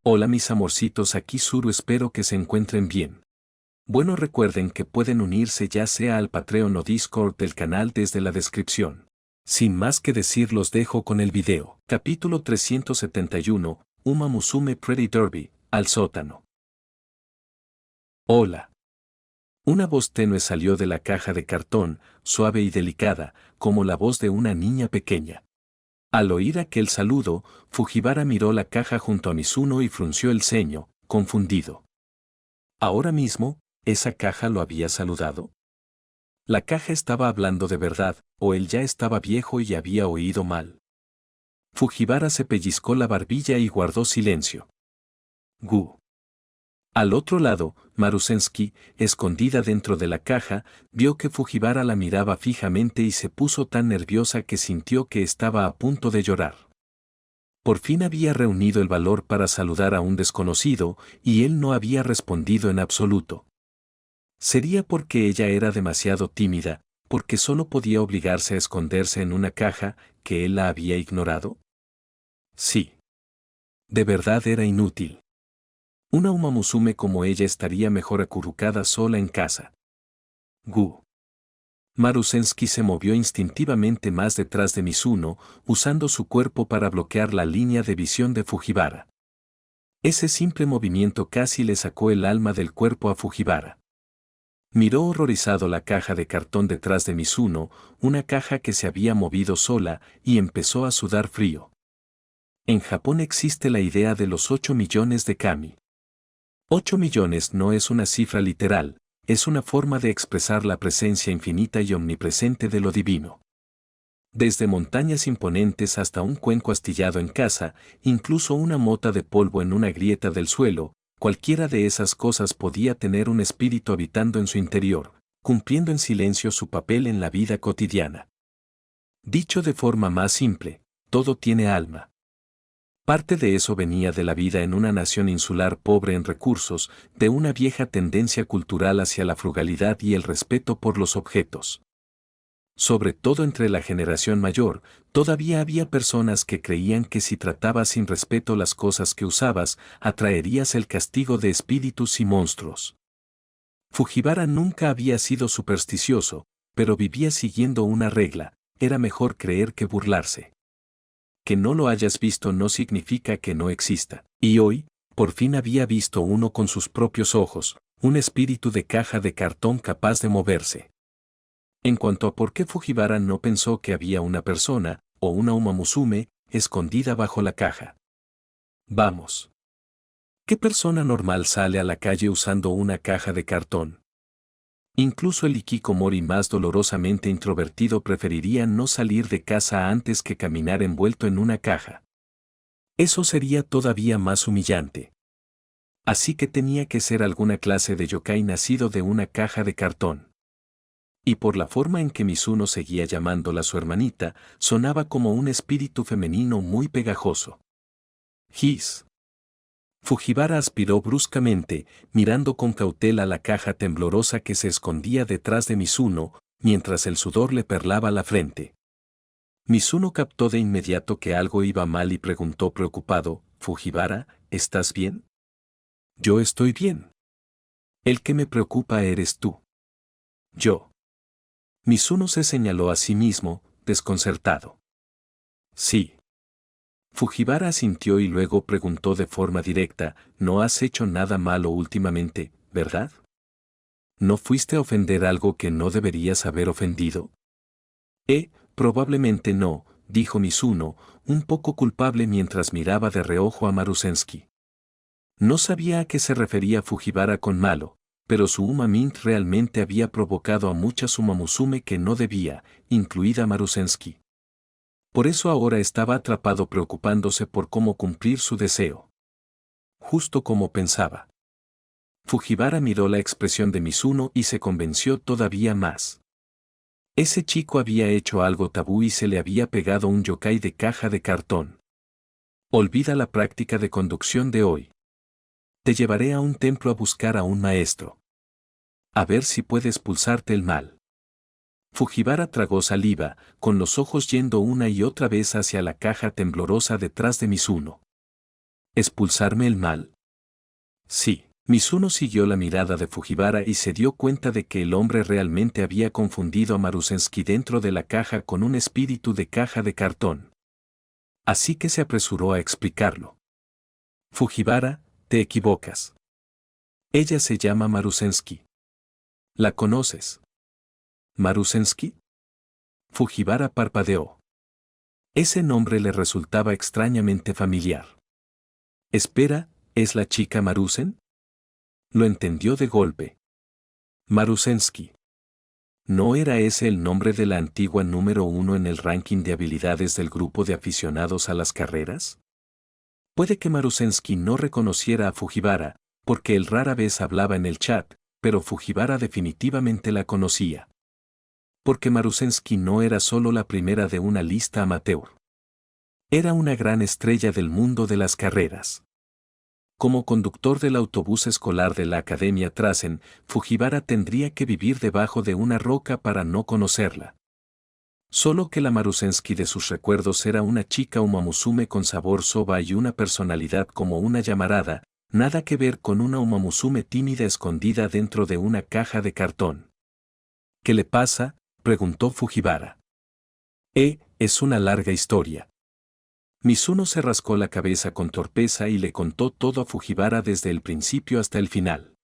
Hola mis amorcitos, aquí Suru, espero que se encuentren bien. Bueno, recuerden que pueden unirse ya sea al Patreon o Discord del canal desde la descripción. Sin más que decir, los dejo con el video. Capítulo 371, Uma Musume Pretty Derby, al sótano. Hola. Una voz tenue salió de la caja de cartón, suave y delicada, como la voz de una niña pequeña. Al oír aquel saludo, Fujiwara miró la caja junto a Mizuno y frunció el ceño, confundido. Ahora mismo, ¿esa caja lo había saludado? La caja estaba hablando de verdad, o él ya estaba viejo y había oído mal. Fujiwara se pellizcó la barbilla y guardó silencio. Gu. Al otro lado, Marusensky, escondida dentro de la caja, vio que Fujiwara la miraba fijamente y se puso tan nerviosa que sintió que estaba a punto de llorar. Por fin había reunido el valor para saludar a un desconocido, y él no había respondido en absoluto. ¿Sería porque ella era demasiado tímida, porque solo podía obligarse a esconderse en una caja, que él la había ignorado? Sí. De verdad era inútil. Una Uma Musume como ella estaría mejor acurrucada sola en casa. Gu. Marusensky se movió instintivamente más detrás de Mizuno, usando su cuerpo para bloquear la línea de visión de Fujiwara. Ese simple movimiento casi le sacó el alma del cuerpo a Fujiwara. Miró horrorizado la caja de cartón detrás de Mizuno, una caja que se había movido sola, y empezó a sudar frío. En Japón existe la idea de los 8 millones de kami. 8 millones no es una cifra literal, es una forma de expresar la presencia infinita y omnipresente de lo divino. Desde montañas imponentes hasta un cuenco astillado en casa, incluso una mota de polvo en una grieta del suelo, cualquiera de esas cosas podía tener un espíritu habitando en su interior, cumpliendo en silencio su papel en la vida cotidiana. Dicho de forma más simple, todo tiene alma. Parte de eso venía de la vida en una nación insular pobre en recursos, de una vieja tendencia cultural hacia la frugalidad y el respeto por los objetos. Sobre todo entre la generación mayor, todavía había personas que creían que si tratabas sin respeto las cosas que usabas, atraerías el castigo de espíritus y monstruos. Fujiwara nunca había sido supersticioso, pero vivía siguiendo una regla: era mejor creer que burlarse. Que no lo hayas visto no significa que no exista. Y hoy, por fin había visto uno con sus propios ojos, un espíritu de caja de cartón capaz de moverse. En cuanto a por qué Fujiwara no pensó que había una persona, o una Uma Musume, escondida bajo la caja. Vamos. ¿Qué persona normal sale a la calle usando una caja de cartón? Incluso el hikikomori más dolorosamente introvertido preferiría no salir de casa antes que caminar envuelto en una caja. Eso sería todavía más humillante. Así que tenía que ser alguna clase de yokai nacido de una caja de cartón. Y por la forma en que Mizuno seguía llamándola su hermanita, sonaba como un espíritu femenino muy pegajoso. His. Fujiwara aspiró bruscamente, mirando con cautela la caja temblorosa que se escondía detrás de Mizuno, mientras el sudor le perlaba la frente. Mizuno captó de inmediato que algo iba mal y preguntó preocupado: «Fujiwara, ¿estás bien?» «Yo estoy bien. El que me preocupa eres tú». «Yo». Mizuno se señaló a sí mismo, desconcertado. «Sí». Fujiwara asintió y luego preguntó de forma directa: «No has hecho nada malo últimamente, ¿verdad? ¿No fuiste a ofender algo que no deberías haber ofendido?» Probablemente no», dijo Mizuno, un poco culpable mientras miraba de reojo a Marusensky. No sabía a qué se refería Fujiwara con malo, pero su Uma Mint realmente había provocado a muchas Uma Musume que no debía, incluida Marusensky. Por eso ahora estaba atrapado preocupándose por cómo cumplir su deseo. Justo como pensaba. Fujiwara miró la expresión de Mizuno y se convenció todavía más. Ese chico había hecho algo tabú y se le había pegado un yokai de caja de cartón. Olvida la práctica de conducción de hoy. Te llevaré a un templo a buscar a un maestro. A ver si puedes expulsarte el mal. Fujiwara tragó saliva, con los ojos yendo una y otra vez hacia la caja temblorosa detrás de Mizuno. ¿Expulsarme el mal? Sí. Mizuno siguió la mirada de Fujiwara y se dio cuenta de que el hombre realmente había confundido a Marusensky dentro de la caja con un espíritu de caja de cartón. Así que se apresuró a explicarlo. Fujiwara, te equivocas. Ella se llama Marusensky. ¿La conoces? ¿Marusensky? Fujiwara parpadeó. Ese nombre le resultaba extrañamente familiar. Espera, ¿es la chica Marusen? Lo entendió de golpe. Marusensky. ¿No era ese el nombre de la antigua número 1 en el ranking de habilidades del grupo de aficionados a las carreras? Puede que Marusensky no reconociera a Fujiwara, porque él rara vez hablaba en el chat, pero Fujiwara definitivamente la conocía. Porque Marusensky no era solo la primera de una lista amateur. Era una gran estrella del mundo de las carreras. Como conductor del autobús escolar de la Academia Trasen, Fujiwara tendría que vivir debajo de una roca para no conocerla. Solo que la Marusensky de sus recuerdos era una chica umamusume con sabor soba y una personalidad como una llamarada, nada que ver con una umamusume tímida escondida dentro de una caja de cartón. ¿Qué le pasa?, preguntó Fujiwara. Es una larga historia. Mizuno se rascó la cabeza con torpeza y le contó todo a Fujiwara desde el principio hasta el final.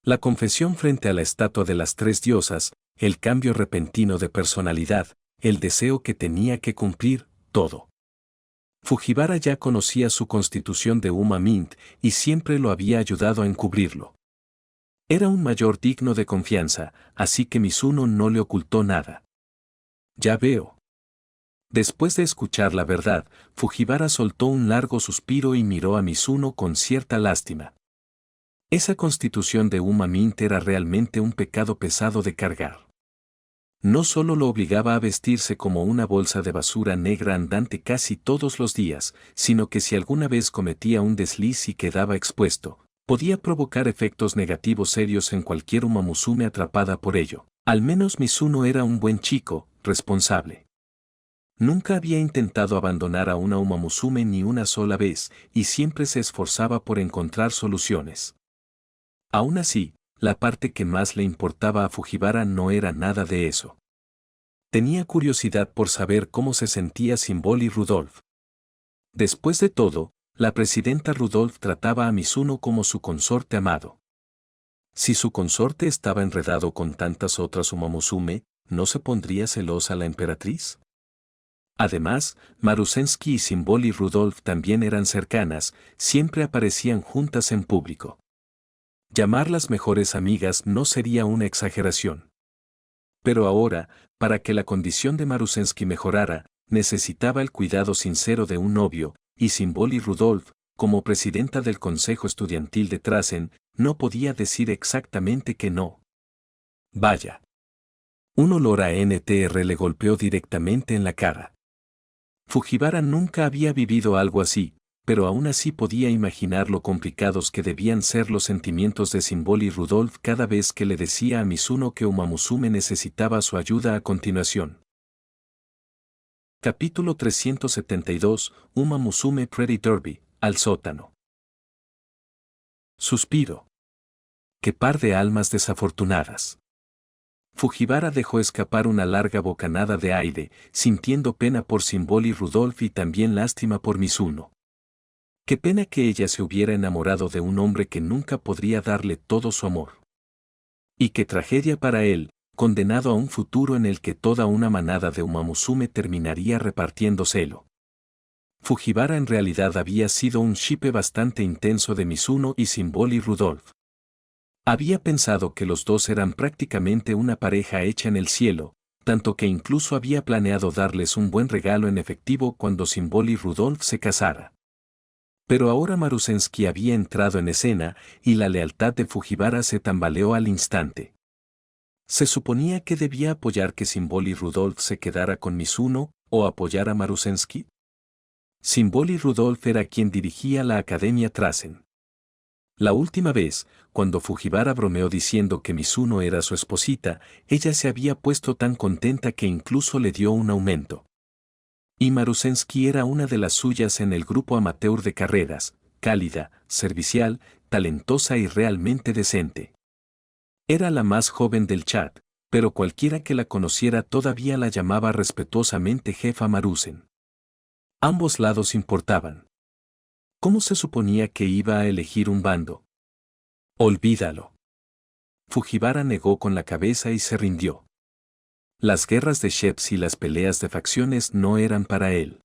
La confesión frente a la estatua de las tres diosas, el cambio repentino de personalidad, el deseo que tenía que cumplir, todo. Fujiwara ya conocía su constitución de Uma Mint y siempre lo había ayudado a encubrirlo. Era un mayor digno de confianza, así que Mizuno no le ocultó nada. Ya veo. Después de escuchar la verdad, Fujiwara soltó un largo suspiro y miró a Mizuno con cierta lástima. Esa constitución de Uma Mint era realmente un pecado pesado de cargar. No solo lo obligaba a vestirse como una bolsa de basura negra andante casi todos los días, sino que si alguna vez cometía un desliz y quedaba expuesto, podía provocar efectos negativos serios en cualquier umamusume atrapada por ello. Al menos Mizuno era un buen chico, responsable. Nunca había intentado abandonar a una umamusume ni una sola vez, y siempre se esforzaba por encontrar soluciones. Aún así, la parte que más le importaba a Fujiwara no era nada de eso. Tenía curiosidad por saber cómo se sentía Symbol Rudolph. Después de todo, la presidenta Rudolph trataba a Mizuno como su consorte amado. Si su consorte estaba enredado con tantas otras umamusume, ¿no se pondría celosa la emperatriz? Además, Marusensky y Symbol Rudolph también eran cercanas, siempre aparecían juntas en público. Llamarlas mejores amigas no sería una exageración. Pero ahora, para que la condición de Marusensky mejorara, necesitaba el cuidado sincero de un novio, y Symbol Rudolph, como presidenta del Consejo Estudiantil de Trasen, no podía decir exactamente que no. Vaya. Un olor a NTR le golpeó directamente en la cara. Fujiwara nunca había vivido algo así, pero aún así podía imaginar lo complicados que debían ser los sentimientos de Symbol Rudolph cada vez que le decía a Mizuno que Umamusume necesitaba su ayuda a continuación. Capítulo 372, Umamusume Pretty Derby, al sótano. Suspiro. ¡Qué par de almas desafortunadas! Fujiwara dejó escapar una larga bocanada de aire, sintiendo pena por Symbol Rudolph y también lástima por Mizuno. Qué pena que ella se hubiera enamorado de un hombre que nunca podría darle todo su amor. Y qué tragedia para él, condenado a un futuro en el que toda una manada de umamusume terminaría repartiéndoselo. Fujiwara en realidad había sido un shippe bastante intenso de Mizuno y Symbol Rudolph. Había pensado que los dos eran prácticamente una pareja hecha en el cielo, tanto que incluso había planeado darles un buen regalo en efectivo cuando Symbol Rudolph se casara. Pero ahora Marusensky había entrado en escena y la lealtad de Fujiwara se tambaleó al instante. Se suponía que debía apoyar que Symbol Rudolph se quedara con Mizuno o apoyar a Marusensky. Symbol Rudolph era quien dirigía la Academia Trasen. La última vez, cuando Fujiwara bromeó diciendo que Mizuno era su esposita, ella se había puesto tan contenta que incluso le dio un aumento. Y Marusensky era una de las suyas en el grupo amateur de carreras, cálida, servicial, talentosa y realmente decente. Era la más joven del chat, pero cualquiera que la conociera todavía la llamaba respetuosamente jefa Marusen. Ambos lados importaban. ¿Cómo se suponía que iba a elegir un bando? Olvídalo. Fujiwara negó con la cabeza y se rindió. Las guerras de chefs y las peleas de facciones no eran para él.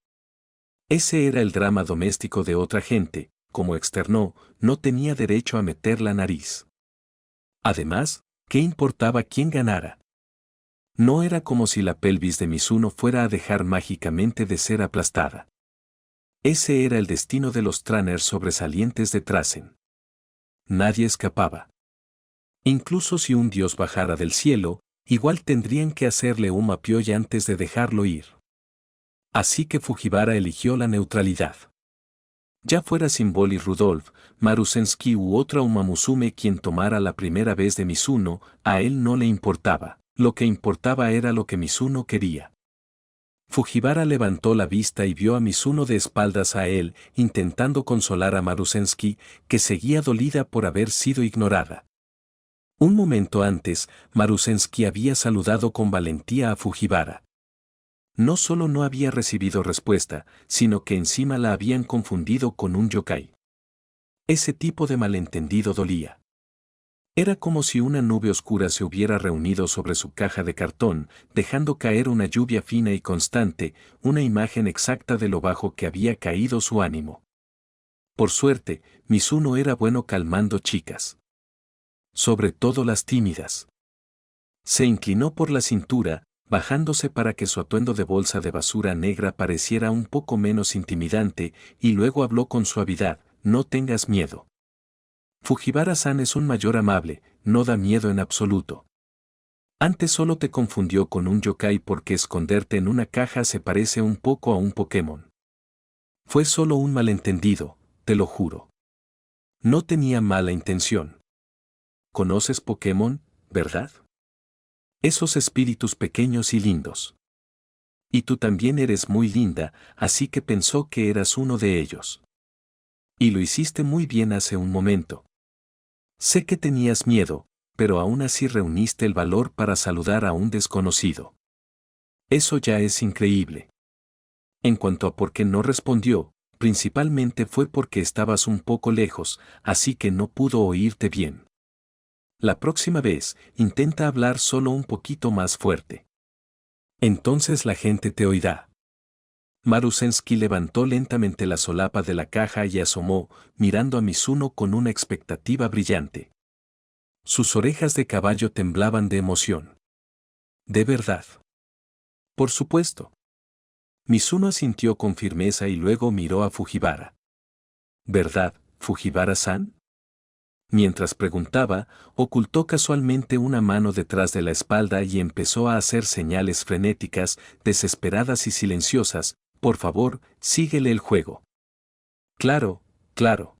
Ese era el drama doméstico de otra gente, como externó, no tenía derecho a meter la nariz. Además, ¿qué importaba quién ganara? No era como si la pelvis de Mizuno fuera a dejar mágicamente de ser aplastada. Ese era el destino de los Tranners sobresalientes de Trasen. Nadie escapaba. Incluso si un dios bajara del cielo, igual tendrían que hacerle un mapiolla antes de dejarlo ir. Así que Fujiwara eligió la neutralidad. Ya fuera Symbol y Rudolf, Marusensky u otra Uma Musume quien tomara la primera vez de Mizuno, a él no le importaba, lo que importaba era lo que Mizuno quería. Fujiwara levantó la vista y vio a Mizuno de espaldas a él, intentando consolar a Marusensky, que seguía dolida por haber sido ignorada. Un momento antes, Marusensky había saludado con valentía a Fujiwara. No solo no había recibido respuesta, sino que encima la habían confundido con un yokai. Ese tipo de malentendido dolía. Era como si una nube oscura se hubiera reunido sobre su caja de cartón, dejando caer una lluvia fina y constante, una imagen exacta de lo bajo que había caído su ánimo. Por suerte, Mizuno era bueno calmando chicas. Sobre todo las tímidas. Se inclinó por la cintura, bajándose para que su atuendo de bolsa de basura negra pareciera un poco menos intimidante, y luego habló con suavidad: no tengas miedo. Fujiwara-san es un mayor amable, no da miedo en absoluto. Antes solo te confundió con un yokai porque esconderte en una caja se parece un poco a un Pokémon. Fue solo un malentendido, te lo juro. No tenía mala intención. ¿Conoces Pokémon, verdad? Esos espíritus pequeños y lindos. Y tú también eres muy linda, así que pensó que eras uno de ellos. Y lo hiciste muy bien hace un momento. Sé que tenías miedo, pero aún así reuniste el valor para saludar a un desconocido. Eso ya es increíble. En cuanto a por qué no respondió, principalmente fue porque estabas un poco lejos, así que no pudo oírte bien. La próxima vez, intenta hablar solo un poquito más fuerte. Entonces la gente te oirá. Marusensky levantó lentamente la solapa de la caja y asomó, mirando a Mizuno con una expectativa brillante. Sus orejas de caballo temblaban de emoción. ¿De verdad? Por supuesto. Mizuno asintió con firmeza y luego miró a Fujiwara. ¿Verdad, Fujiwara-san? Mientras preguntaba, ocultó casualmente una mano detrás de la espalda y empezó a hacer señales frenéticas, desesperadas y silenciosas: por favor, síguele el juego. Claro, claro.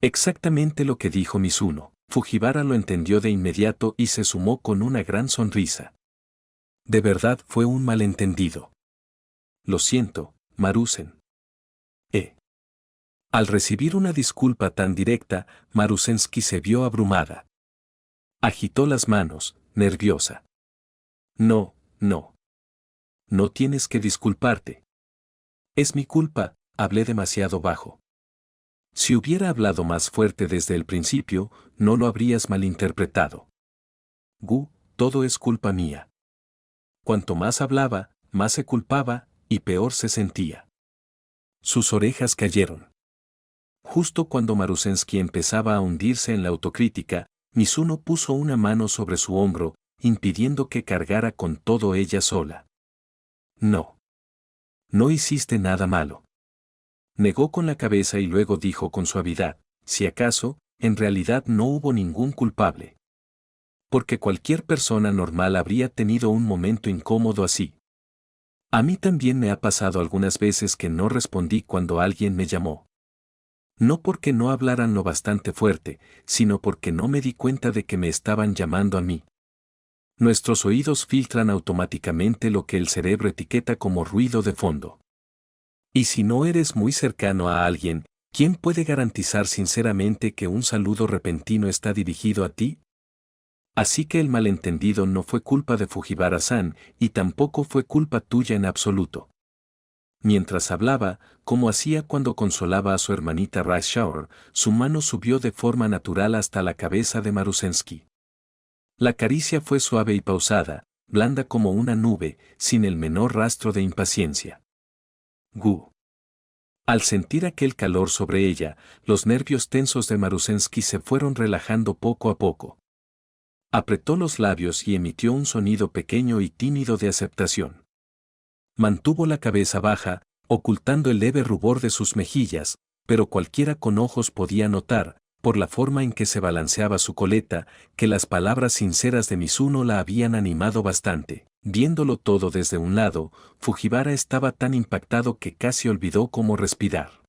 Exactamente lo que dijo Mizuno. Fujiwara lo entendió de inmediato y se sumó con una gran sonrisa. De verdad fue un malentendido. Lo siento, Marusen. Al recibir una disculpa tan directa, Marusensky se vio abrumada. Agitó las manos, nerviosa. No, no. No tienes que disculparte. Es mi culpa, hablé demasiado bajo. Si hubiera hablado más fuerte desde el principio, no lo habrías malinterpretado. Todo es culpa mía. Cuanto más hablaba, más se culpaba, y peor se sentía. Sus orejas cayeron. Justo cuando Marusensky empezaba a hundirse en la autocrítica, Mizuno puso una mano sobre su hombro, impidiendo que cargara con todo ella sola. No. No hiciste nada malo. Negó con la cabeza y luego dijo con suavidad: si acaso, en realidad no hubo ningún culpable. Porque cualquier persona normal habría tenido un momento incómodo así. A mí también me ha pasado algunas veces que no respondí cuando alguien me llamó. No porque no hablaran lo bastante fuerte, sino porque no me di cuenta de que me estaban llamando a mí. Nuestros oídos filtran automáticamente lo que el cerebro etiqueta como ruido de fondo. Y si no eres muy cercano a alguien, ¿Quién puede garantizar sinceramente que un saludo repentino está dirigido a ti? Así que el malentendido no fue culpa de Fujiwara-san y tampoco fue culpa tuya en absoluto. Mientras hablaba, como hacía cuando consolaba a su hermanita Rice Shower, su mano subió de forma natural hasta la cabeza de Marusensky. La caricia fue suave y pausada, blanda como una nube, sin el menor rastro de impaciencia. Gu. Al sentir aquel calor sobre ella, los nervios tensos de Marusensky se fueron relajando poco a poco. Apretó los labios y emitió un sonido pequeño y tímido de aceptación. Mantuvo la cabeza baja, ocultando el leve rubor de sus mejillas, pero cualquiera con ojos podía notar, por la forma en que se balanceaba su coleta, que las palabras sinceras de Mizuno la habían animado bastante. Viéndolo todo desde un lado, Fujiwara estaba tan impactado que casi olvidó cómo respirar.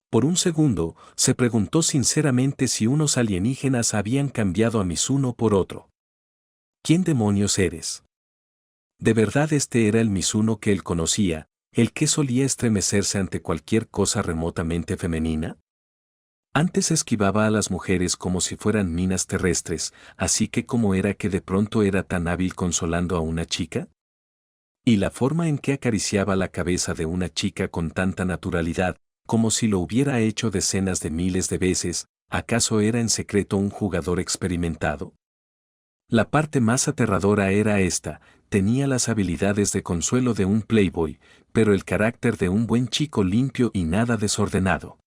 Por un segundo, se preguntó sinceramente si unos alienígenas habían cambiado a Mizuno por otro. ¿Quién demonios eres? ¿De verdad este era el Mizuno que él conocía, el que solía estremecerse ante cualquier cosa remotamente femenina? Antes esquivaba a las mujeres como si fueran minas terrestres, así que ¿cómo era que de pronto era tan hábil consolando a una chica? Y la forma en que acariciaba la cabeza de una chica con tanta naturalidad, como si lo hubiera hecho decenas de miles de veces, ¿acaso era en secreto un jugador experimentado? La parte más aterradora era esta: tenía las habilidades de consuelo de un playboy, pero el carácter de un buen chico limpio y nada desordenado.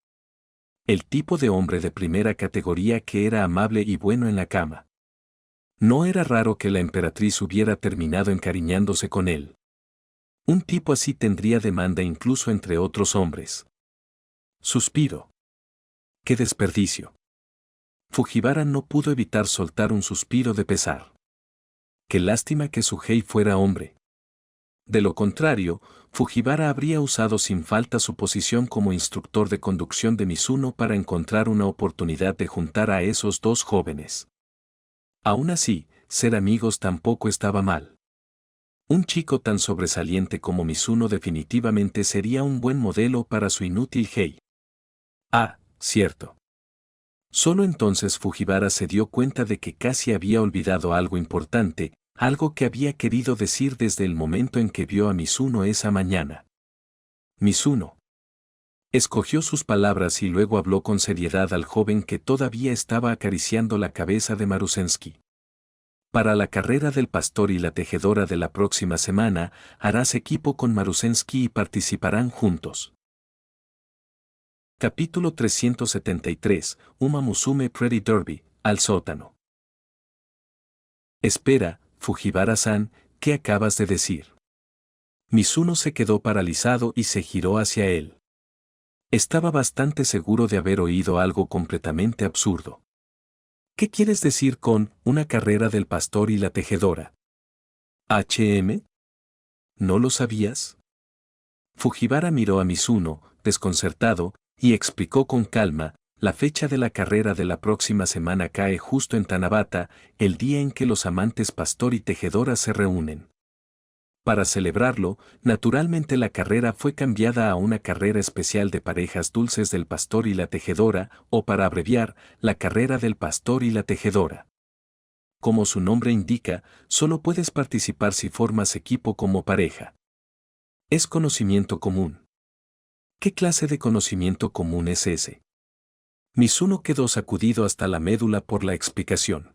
El tipo de hombre de primera categoría que era amable y bueno en la cama. No era raro que la emperatriz hubiera terminado encariñándose con él. Un tipo así tendría demanda incluso entre otros hombres. Suspiro. ¡Qué desperdicio! Fujiwara no pudo evitar soltar un suspiro de pesar. Qué lástima que Sugei fuera hombre. De lo contrario, Fujiwara habría usado sin falta su posición como instructor de conducción de Mizuno para encontrar una oportunidad de juntar a esos dos jóvenes. Aún así, ser amigos tampoco estaba mal. Un chico tan sobresaliente como Mizuno definitivamente sería un buen modelo para su inútil Hei. Ah, cierto. Solo entonces Fujiwara se dio cuenta de que casi había olvidado algo importante, algo que había querido decir desde el momento en que vio a Mizuno esa mañana. Mizuno. Escogió sus palabras y luego habló con seriedad al joven que todavía estaba acariciando la cabeza de Marusensky. Para la carrera del pastor y la tejedora de la próxima semana, harás equipo con Marusensky y participarán juntos. Capítulo 373, Uma Musume Pretty Derby, al sótano. Espera, Fujiwara-san, ¿qué acabas de decir? Mizuno se quedó paralizado y se giró hacia él. Estaba bastante seguro de haber oído algo completamente absurdo. ¿Qué quieres decir con una carrera del pastor y la tejedora? ¿HM? ¿No lo sabías? Fujiwara miró a Mizuno, desconcertado, y explicó con calma: la fecha de la carrera de la próxima semana cae justo en Tanabata, el día en que los amantes pastor y tejedora se reúnen. Para celebrarlo, naturalmente la carrera fue cambiada a una carrera especial de parejas dulces del pastor y la tejedora, o para abreviar, la carrera del pastor y la tejedora. Como su nombre indica, solo puedes participar si formas equipo como pareja. Es conocimiento común. ¿Qué clase de conocimiento común es ese? Mizuno quedó sacudido hasta la médula por la explicación.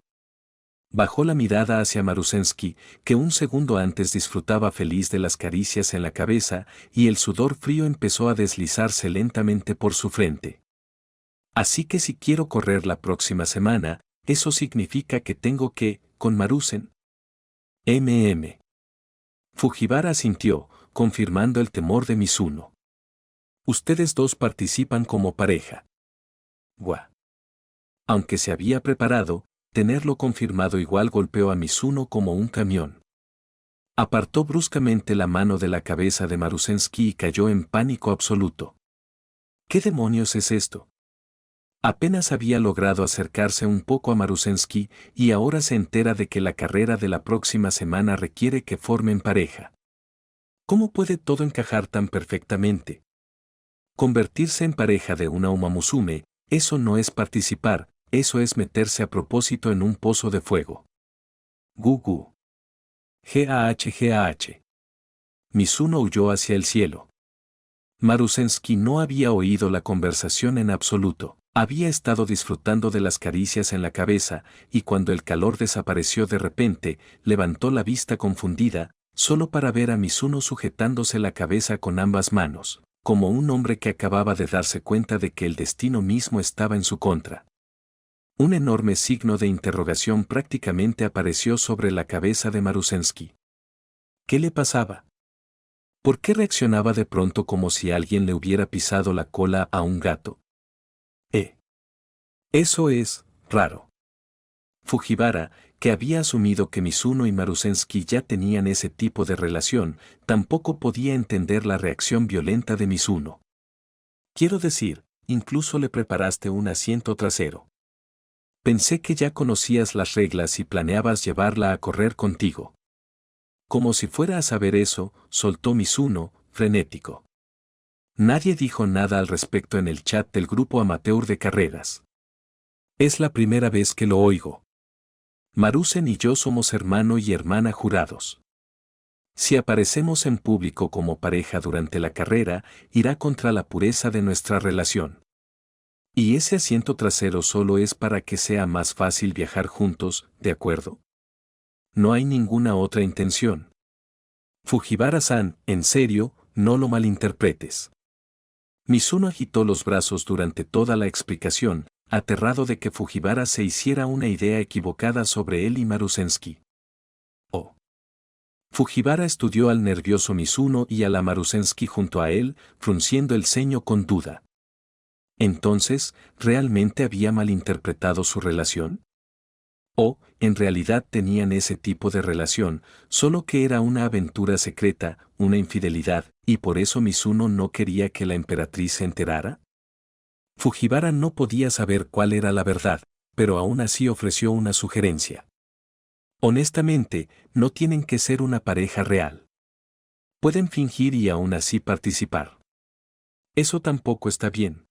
Bajó la mirada hacia Marusensky, que un segundo antes disfrutaba feliz de las caricias en la cabeza, y el sudor frío empezó a deslizarse lentamente por su frente. Así que si quiero correr la próxima semana, eso significa que tengo que, con Marusen. Fujiwara asintió, confirmando el temor de Mizuno. Ustedes dos participan como pareja. Gua. Aunque se había preparado, tenerlo confirmado igual golpeó a Mizuno como un camión. Apartó bruscamente la mano de la cabeza de Marusensky y cayó en pánico absoluto. ¿Qué demonios es esto? Apenas había logrado acercarse un poco a Marusensky y ahora se entera de que la carrera de la próxima semana requiere que formen pareja. ¿Cómo puede todo encajar tan perfectamente? Convertirse en pareja de una Umamusume, eso no es participar, eso es meterse a propósito en un pozo de fuego. Gugu. Gah. Mizuno huyó hacia el cielo. Marusensky no había oído la conversación en absoluto. Había estado disfrutando de las caricias en la cabeza, y cuando el calor desapareció de repente, levantó la vista confundida, solo para ver a Mizuno sujetándose la cabeza con ambas manos, como un hombre que acababa de darse cuenta de que el destino mismo estaba en su contra. Un enorme signo de interrogación prácticamente apareció sobre la cabeza de Marusensky. ¿Qué le pasaba? ¿Por qué reaccionaba de pronto como si alguien le hubiera pisado la cola a un gato? Eso es raro. Fujiwara, que había asumido que Mizuno y Marusensky ya tenían ese tipo de relación, tampoco podía entender la reacción violenta de Mizuno. Quiero decir, incluso le preparaste un asiento trasero. Pensé que ya conocías las reglas y planeabas llevarla a correr contigo. Como si fuera a saber eso, soltó Mizuno, frenético. Nadie dijo nada al respecto en el chat del grupo amateur de carreras. Es la primera vez que lo oigo. Marusen y yo somos hermano y hermana jurados. Si aparecemos en público como pareja durante la carrera, irá contra la pureza de nuestra relación. Y ese asiento trasero solo es para que sea más fácil viajar juntos, ¿de acuerdo? No hay ninguna otra intención. Fujiwara-san, en serio, no lo malinterpretes. Mizuno agitó los brazos durante toda la explicación, aterrado de que Fujiwara se hiciera una idea equivocada sobre él y Marusensky. Oh. Fujiwara estudió al nervioso Mizuno y a la Marusensky junto a él, frunciendo el ceño con duda. Entonces, ¿realmente había malinterpretado su relación? O, en realidad tenían ese tipo de relación, solo que era una aventura secreta, una infidelidad, y por eso Mizuno no quería que la emperatriz se enterara? Fujiwara no podía saber cuál era la verdad, pero aún así ofreció una sugerencia. Honestamente, no tienen que ser una pareja real. Pueden fingir y aún así participar. Eso tampoco está bien.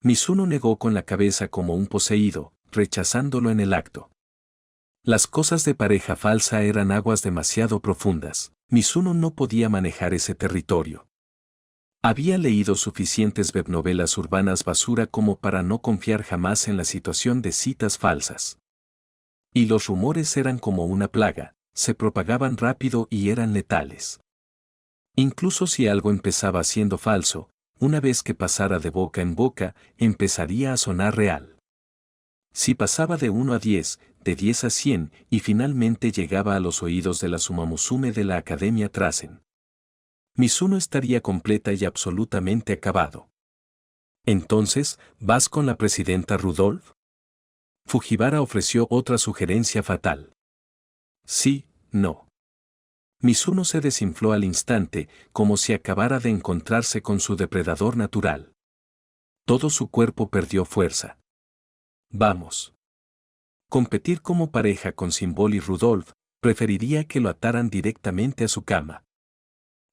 Mizuno negó con la cabeza como un poseído, rechazándolo en el acto. Las cosas de pareja falsa eran aguas demasiado profundas. Mizuno no podía manejar ese territorio. Había leído suficientes webnovelas urbanas basura como para no confiar jamás en la situación de citas falsas. Y los rumores eran como una plaga, se propagaban rápido y eran letales. Incluso si algo empezaba siendo falso, una vez que pasara de boca en boca, empezaría a sonar real. Si pasaba de 1 a 10, de 10 a 100, y finalmente llegaba a los oídos de la Sumamusume de la Academia Trasen, Mizuno estaría completa y absolutamente acabado. Entonces, ¿vas con la presidenta Rudolph? Fujiwara ofreció otra sugerencia fatal. Sí, no. Mizuno se desinfló al instante, como si acabara de encontrarse con su depredador natural. Todo su cuerpo perdió fuerza. Vamos. Competir como pareja con Symbol y Rudolph, preferiría que lo ataran directamente a su cama.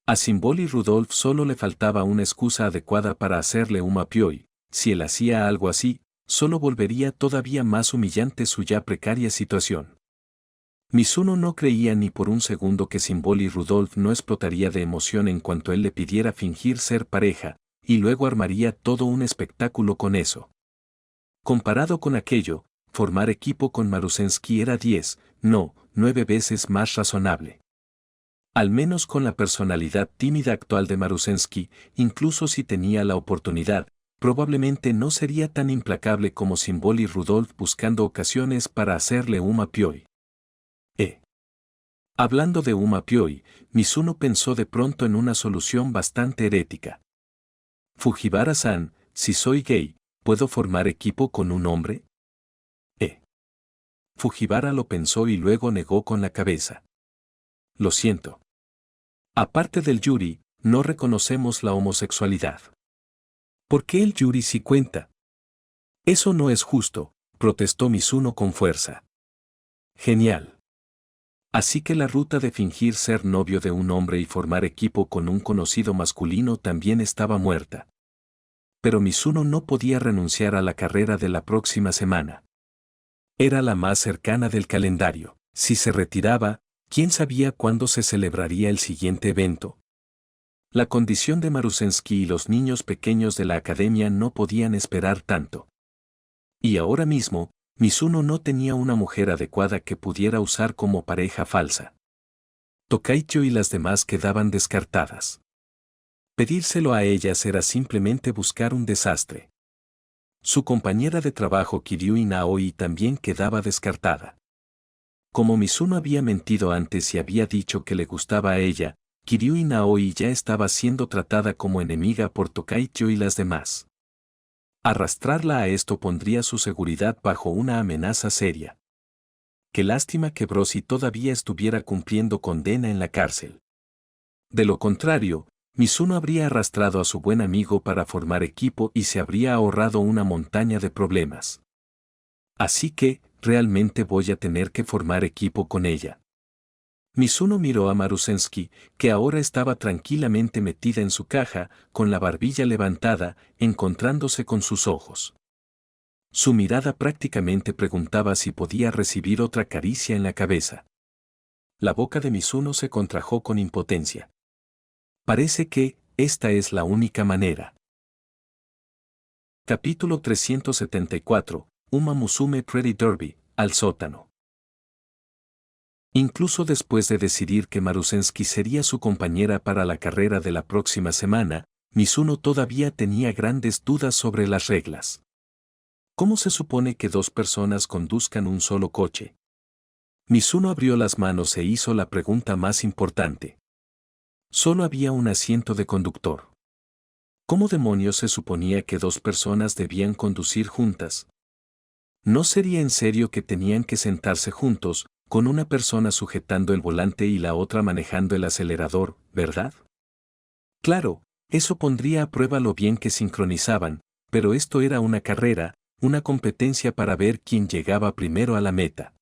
A Symbol y Rudolph solo le faltaba una excusa adecuada para hacerle un mapioi. Si él hacía algo así, solo volvería todavía más humillante su ya precaria situación. Mizuno no creía ni por un segundo que Symbol y Rudolph no explotaría de emoción en cuanto él le pidiera fingir ser pareja, y luego armaría todo un espectáculo con eso. Comparado con aquello, formar equipo con Marusensky era 10, no, 9 veces más razonable. Al menos con la personalidad tímida actual de Marusensky, incluso si tenía la oportunidad, probablemente no sería tan implacable como Symbol y Rudolph buscando ocasiones para hacerle un mapioi. Hablando de un mapioi, Mizuno pensó de pronto en una solución bastante herética. Fujiwara-san, si soy gay, ¿puedo formar equipo con un hombre? Fujiwara lo pensó y luego negó con la cabeza. Lo siento. Aparte del yuri, no reconocemos la homosexualidad. ¿Por qué el yuri sí cuenta? Eso no es justo, protestó Mizuno con fuerza. Genial. Así que la ruta de fingir ser novio de un hombre y formar equipo con un conocido masculino también estaba muerta. pero Mizuno no podía renunciar a la carrera de la próxima semana. Era la más cercana del calendario. Si se retiraba, ¿quién sabía cuándo se celebraría el siguiente evento? La condición de Marusensky y los niños pequeños de la academia no podían esperar tanto. Y ahora mismo, Mizuno no tenía una mujer adecuada que pudiera usar como pareja falsa. Tokaicho y las demás quedaban descartadas. Pedírselo a ellas era simplemente buscar un desastre. Su compañera de trabajo Kiryui Naoi también quedaba descartada. Como Mizuno había mentido antes y había dicho que le gustaba a ella, Kiryui Naoi ya estaba siendo tratada como enemiga por Tokaicho y las demás. Arrastrarla a esto pondría su seguridad bajo una amenaza seria. Qué lástima que Brosi todavía estuviera cumpliendo condena en la cárcel. De lo contrario, Mizuno habría arrastrado a su buen amigo para formar equipo y se habría ahorrado una montaña de problemas. Así que, realmente voy a tener que formar equipo con ella. Mizuno miró a Marusensky, que ahora estaba tranquilamente metida en su caja, con la barbilla levantada, encontrándose con sus ojos. Su mirada prácticamente preguntaba si podía recibir otra caricia en la cabeza. La boca de Mizuno se contrajo con impotencia. Parece que, esta es la única manera. Capítulo 374, Uma Musume Pretty Derby, al sótano. Incluso después de decidir que Marusensky sería su compañera para la carrera de la próxima semana, Mizuno todavía tenía grandes dudas sobre las reglas. ¿Cómo se supone que dos personas conduzcan un solo coche? Mizuno abrió las manos e hizo la pregunta más importante. Solo había un asiento de conductor. ¿Cómo demonios se suponía que dos personas debían conducir juntas? ¿No sería en serio que tenían que sentarse juntos, con una persona sujetando el volante y la otra manejando el acelerador, verdad? Claro, eso pondría a prueba lo bien que sincronizaban, pero esto era una carrera, una competencia para ver quién llegaba primero a la meta.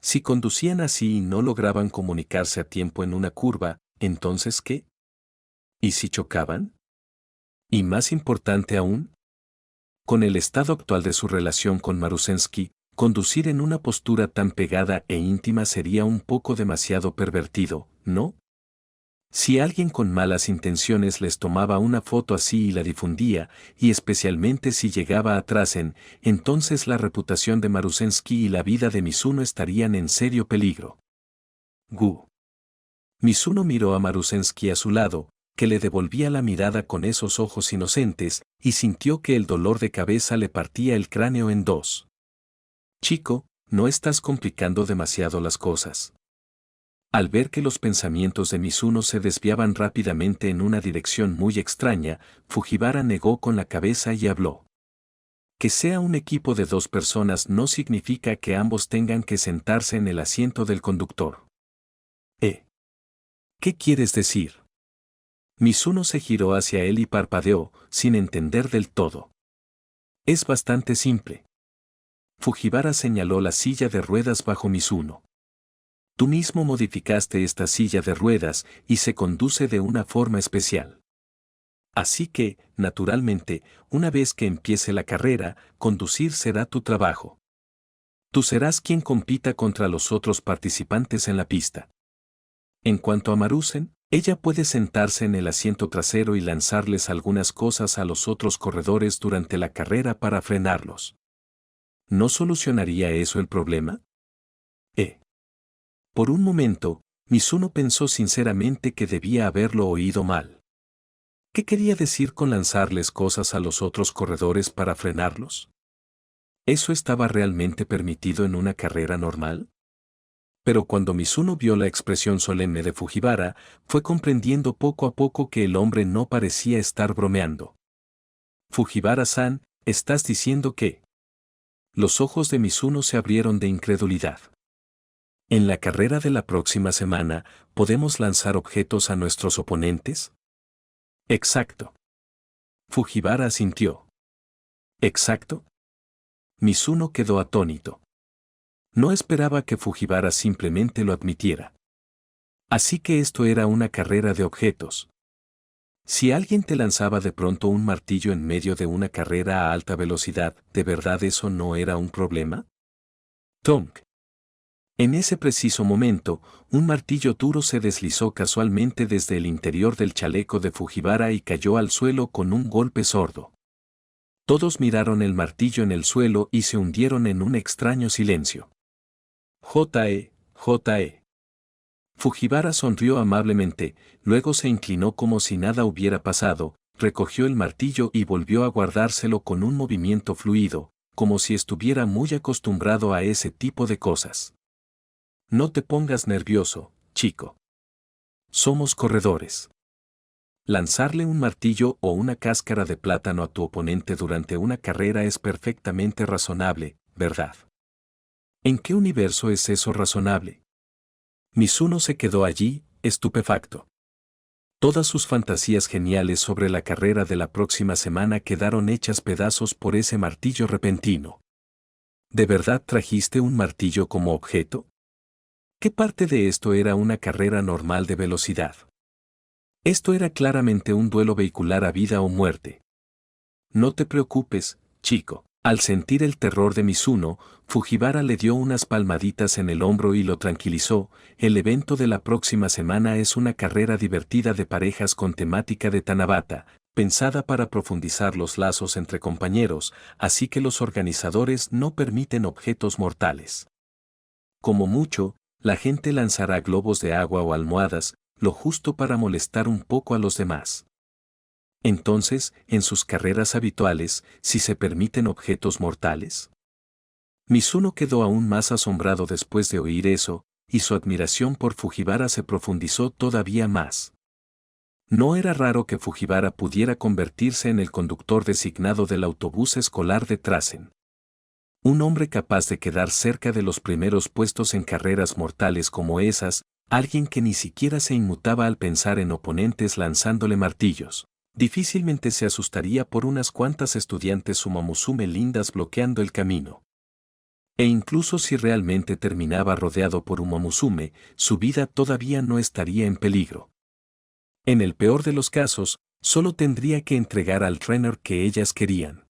Si conducían así y no lograban comunicarse a tiempo en una curva, ¿entonces qué? ¿Y si chocaban? Y más importante aún, con el estado actual de su relación con Marusensky, conducir en una postura tan pegada e íntima sería un poco demasiado pervertido, ¿no? Si alguien con malas intenciones les tomaba una foto así y la difundía, y especialmente si llegaba atrás entonces la reputación de Marusensky y la vida de Mizuno estarían en serio peligro. Gu. Mizuno miró a Marusensky a su lado, que le devolvía la mirada con esos ojos inocentes, y sintió que el dolor de cabeza le partía el cráneo en dos. Chico, no estás complicando demasiado las cosas. Al ver que los pensamientos de Mizuno se desviaban rápidamente en una dirección muy extraña, Fujiwara negó con la cabeza y habló. Que sea un equipo de dos personas no significa que ambos tengan que sentarse en el asiento del conductor. ¿Qué quieres decir? Mizuno se giró hacia él y parpadeó, sin entender del todo. Es bastante simple. Fujiwara señaló la silla de ruedas bajo Mizuno. Tú mismo modificaste esta silla de ruedas y se conduce de una forma especial. Así que, naturalmente, una vez que empiece la carrera, conducir será tu trabajo. Tú serás quien compita contra los otros participantes en la pista. En cuanto a Marusen, ella puede sentarse en el asiento trasero y lanzarles algunas cosas a los otros corredores durante la carrera para frenarlos. ¿No solucionaría eso el problema? Por un momento, Mizuno pensó sinceramente que debía haberlo oído mal. ¿Qué quería decir con lanzarles cosas a los otros corredores para frenarlos? ¿Eso estaba realmente permitido en una carrera normal? Pero cuando Mizuno vio la expresión solemne de Fujiwara, fue comprendiendo poco a poco que el hombre no parecía estar bromeando. Fujiwara-san, ¿estás diciendo que? Los ojos de Mizuno se abrieron de incredulidad. ¿En la carrera de la próxima semana, podemos lanzar objetos a nuestros oponentes? Exacto. Fujiwara asintió. ¿Exacto? Mizuno quedó atónito. No esperaba que Fujiwara simplemente lo admitiera. Así que esto era una carrera de objetos. Si alguien te lanzaba de pronto un martillo en medio de una carrera a alta velocidad, ¿de verdad eso no era un problema? Tonk. En ese preciso momento, un martillo duro se deslizó casualmente desde el interior del chaleco de Fujiwara y cayó al suelo con un golpe sordo. Todos miraron el martillo en el suelo y se hundieron en un extraño silencio. J.E. Fujiwara sonrió amablemente, luego se inclinó como si nada hubiera pasado, recogió el martillo y volvió a guardárselo con un movimiento fluido, como si estuviera muy acostumbrado a ese tipo de cosas. No te pongas nervioso, chico. Somos corredores. Lanzarle un martillo o una cáscara de plátano a tu oponente durante una carrera es perfectamente razonable, ¿verdad? ¿En qué universo es eso razonable? Mizuno se quedó allí, estupefacto. Todas sus fantasías geniales sobre la carrera de la próxima semana quedaron hechas pedazos por ese martillo repentino. ¿De verdad trajiste un martillo como objeto? ¿Qué parte de esto era una carrera normal de velocidad? Esto era claramente un duelo vehicular a vida o muerte. No te preocupes, chico. Al sentir el terror de Mizuno, Fujiwara le dio unas palmaditas en el hombro y lo tranquilizó. El evento de la próxima semana es una carrera divertida de parejas con temática de Tanabata, pensada para profundizar los lazos entre compañeros, así que los organizadores no permiten objetos mortales. Como mucho, la gente lanzará globos de agua o almohadas, lo justo para molestar un poco a los demás. Entonces, en sus carreras habituales, ¿si se permiten objetos mortales? Mizuno quedó aún más asombrado después de oír eso, y su admiración por Fujiwara se profundizó todavía más. No era raro que Fujiwara pudiera convertirse en el conductor designado del autobús escolar de Trasen. Un hombre capaz de quedar cerca de los primeros puestos en carreras mortales como esas, alguien que ni siquiera se inmutaba al pensar en oponentes lanzándole martillos. Difícilmente se asustaría por unas cuantas estudiantes Sumamusume lindas bloqueando el camino. E incluso si realmente terminaba rodeado por Umamusume, su vida todavía no estaría en peligro. En el peor de los casos, solo tendría que entregar al trainer que ellas querían.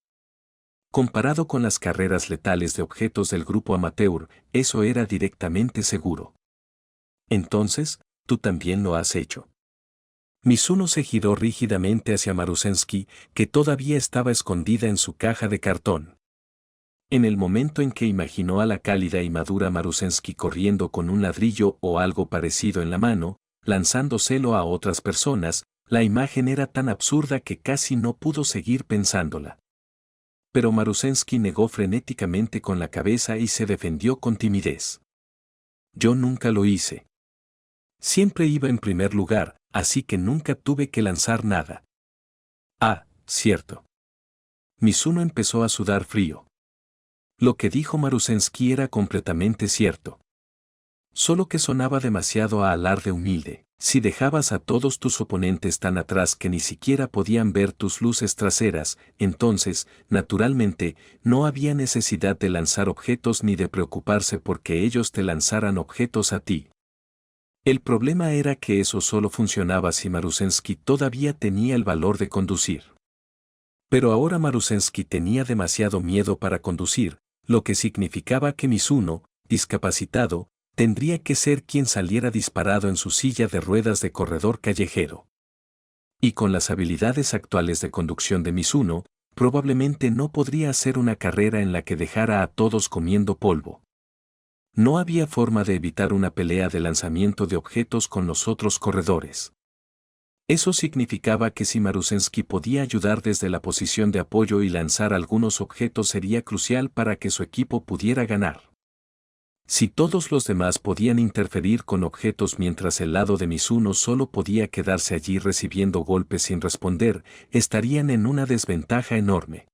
Comparado con las carreras letales de objetos del grupo amateur, eso era directamente seguro. Entonces, ¿tú también lo has hecho? Mizuno se giró rígidamente hacia Marusensky, que todavía estaba escondida en su caja de cartón. En el momento en que imaginó a la cálida y madura Marusensky corriendo con un ladrillo o algo parecido en la mano, lanzándoselo a otras personas, la imagen era tan absurda que casi no pudo seguir pensándola. Pero Marusensky negó frenéticamente con la cabeza y se defendió con timidez. Yo nunca lo hice. Siempre iba en primer lugar, así que nunca tuve que lanzar nada. Ah, cierto. Mizuno empezó a sudar frío. Lo que dijo Marusensky era completamente cierto. Solo que sonaba demasiado a alarde humilde. Si dejabas a todos tus oponentes tan atrás que ni siquiera podían ver tus luces traseras, entonces, naturalmente, no había necesidad de lanzar objetos ni de preocuparse porque ellos te lanzaran objetos a ti. El problema era que eso solo funcionaba si Marusensky todavía tenía el valor de conducir. Pero ahora Marusensky tenía demasiado miedo para conducir, lo que significaba que Mizuno, discapacitado, tendría que ser quien saliera disparado en su silla de ruedas de corredor callejero. Y con las habilidades actuales de conducción de Mizuno, probablemente no podría hacer una carrera en la que dejara a todos comiendo polvo. No había forma de evitar una pelea de lanzamiento de objetos con los otros corredores. Eso significaba que si Marusensky podía ayudar desde la posición de apoyo y lanzar algunos objetos sería crucial para que su equipo pudiera ganar. Si todos los demás podían interferir con objetos mientras el lado de Mizuno solo podía quedarse allí recibiendo golpes sin responder, estarían en una desventaja enorme.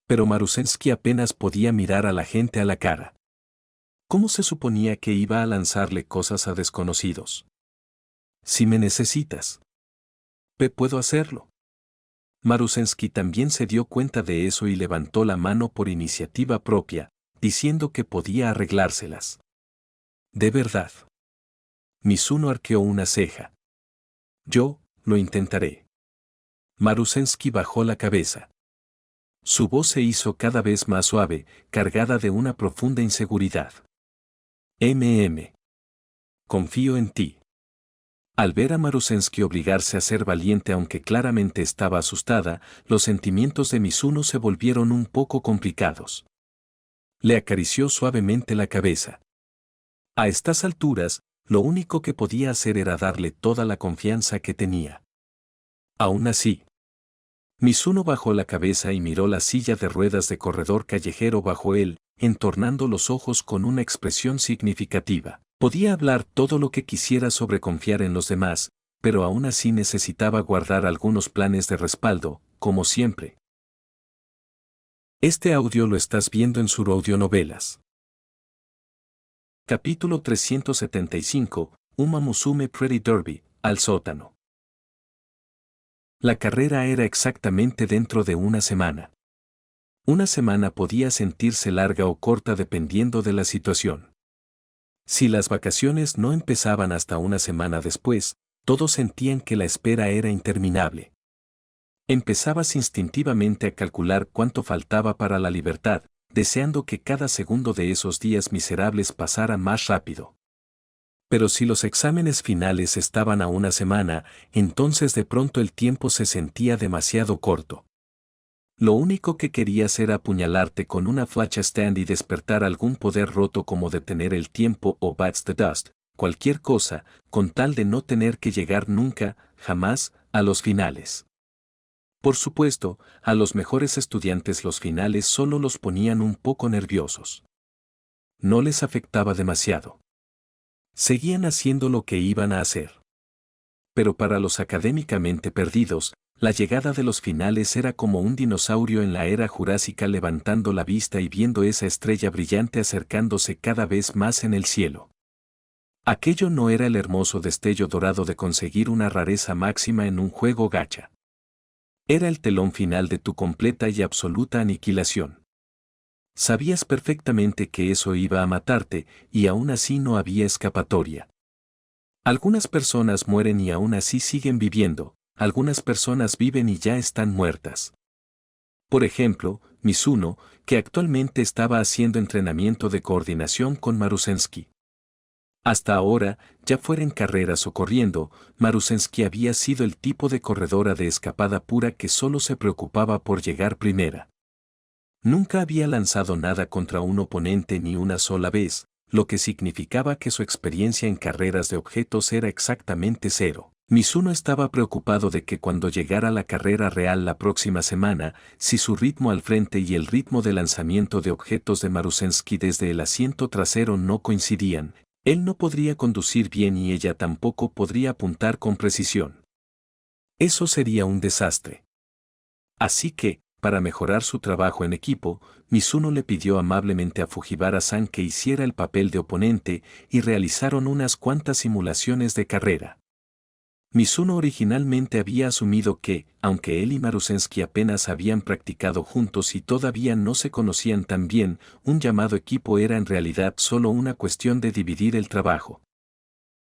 Pero Marusensky apenas podía mirar a la gente a la cara. ¿Cómo se suponía que iba a lanzarle cosas a desconocidos? Si me necesitas. Puedo hacerlo. Marusensky también se dio cuenta de eso y levantó la mano por iniciativa propia, diciendo que podía arreglárselas. ¿De verdad? Mizuno arqueó una ceja. Yo, lo intentaré. Marusensky bajó la cabeza. Su voz se hizo cada vez más suave, cargada de una profunda inseguridad. Confío en ti. Al ver a Marusensky obligarse a ser valiente aunque claramente estaba asustada, los sentimientos de Mizuno se volvieron un poco complicados. Le acarició suavemente la cabeza. A estas alturas, lo único que podía hacer era darle toda la confianza que tenía. Aún así, Mizuno bajó la cabeza y miró la silla de ruedas de corredor callejero bajo él, entornando los ojos con una expresión significativa. Podía hablar todo lo que quisiera sobre confiar en los demás, pero aún así necesitaba guardar algunos planes de respaldo, como siempre. Este audio lo estás viendo en Suro Audionovelas. Capítulo 375, Uma Musume Pretty Derby, al sótano. La carrera era exactamente dentro de una semana. Una semana podía sentirse larga o corta dependiendo de la situación. Si las vacaciones no empezaban hasta una semana después, todos sentían que la espera era interminable. Empezabas instintivamente a calcular cuánto faltaba para la libertad, deseando que cada segundo de esos días miserables pasara más rápido. Pero si los exámenes finales estaban a una semana, entonces de pronto el tiempo se sentía demasiado corto. Lo único que querías era apuñalarte con una flecha stand y despertar algún poder roto como detener el tiempo o bats the dust, cualquier cosa, con tal de no tener que llegar nunca, jamás, a los finales. Por supuesto, a los mejores estudiantes los finales solo los ponían un poco nerviosos. No les afectaba demasiado. Seguían haciendo lo que iban a hacer. Pero para los académicamente perdidos, la llegada de los finales era como un dinosaurio en la era jurásica levantando la vista y viendo esa estrella brillante acercándose cada vez más en el cielo. Aquello no era el hermoso destello dorado de conseguir una rareza máxima en un juego gacha. Era el telón final de tu completa y absoluta aniquilación. Sabías perfectamente que eso iba a matarte, y aún así no había escapatoria. Algunas personas mueren y aún así siguen viviendo. Algunas personas viven y ya están muertas. Por ejemplo, Mizuno, que actualmente estaba haciendo entrenamiento de coordinación con Marusensky. Hasta ahora, ya fuera en carreras o corriendo, Marusensky había sido el tipo de corredora de escapada pura que solo se preocupaba por llegar primera. Nunca había lanzado nada contra un oponente ni una sola vez, lo que significaba que su experiencia en carreras de objetos era exactamente cero. Mizuno estaba preocupado de que cuando llegara la carrera real la próxima semana, si su ritmo al frente y el ritmo de lanzamiento de objetos de Marusensky desde el asiento trasero no coincidían, él no podría conducir bien y ella tampoco podría apuntar con precisión. Eso sería un desastre. Así que, para mejorar su trabajo en equipo, Mizuno le pidió amablemente a Fujiwara-san que hiciera el papel de oponente y realizaron unas cuantas simulaciones de carrera. Mizuno originalmente había asumido que, aunque él y Marusensky apenas habían practicado juntos y todavía no se conocían tan bien, un llamado equipo era en realidad solo una cuestión de dividir el trabajo.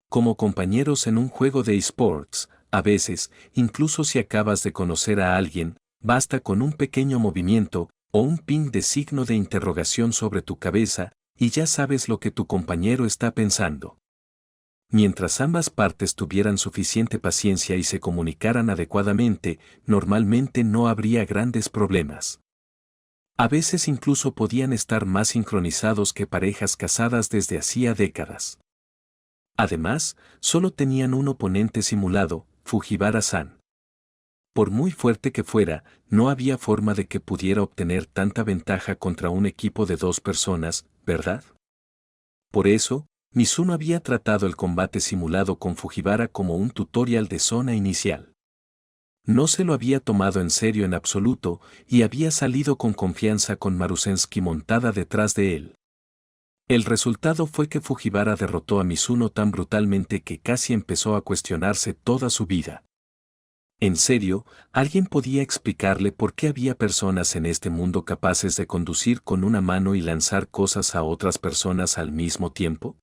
Como compañeros en un juego de esports, a veces, incluso si acabas de conocer a alguien, basta con un pequeño movimiento, o un ping de signo de interrogación sobre tu cabeza, y ya sabes lo que tu compañero está pensando. Mientras ambas partes tuvieran suficiente paciencia y se comunicaran adecuadamente, normalmente no habría grandes problemas. A veces incluso podían estar más sincronizados que parejas casadas desde hacía décadas. Además, solo tenían un oponente simulado, Fujiwara-san. Por muy fuerte que fuera, no había forma de que pudiera obtener tanta ventaja contra un equipo de 2 personas, ¿verdad? Por eso, Mizuno había tratado el combate simulado con Fujiwara como un tutorial de zona inicial. No se lo había tomado en serio en absoluto y había salido con confianza con Marusensky montada detrás de él. El resultado fue que Fujiwara derrotó a Mizuno tan brutalmente que casi empezó a cuestionarse toda su vida. En serio, ¿alguien podía explicarle por qué había personas en este mundo capaces de conducir con una mano y lanzar cosas a otras personas al mismo tiempo?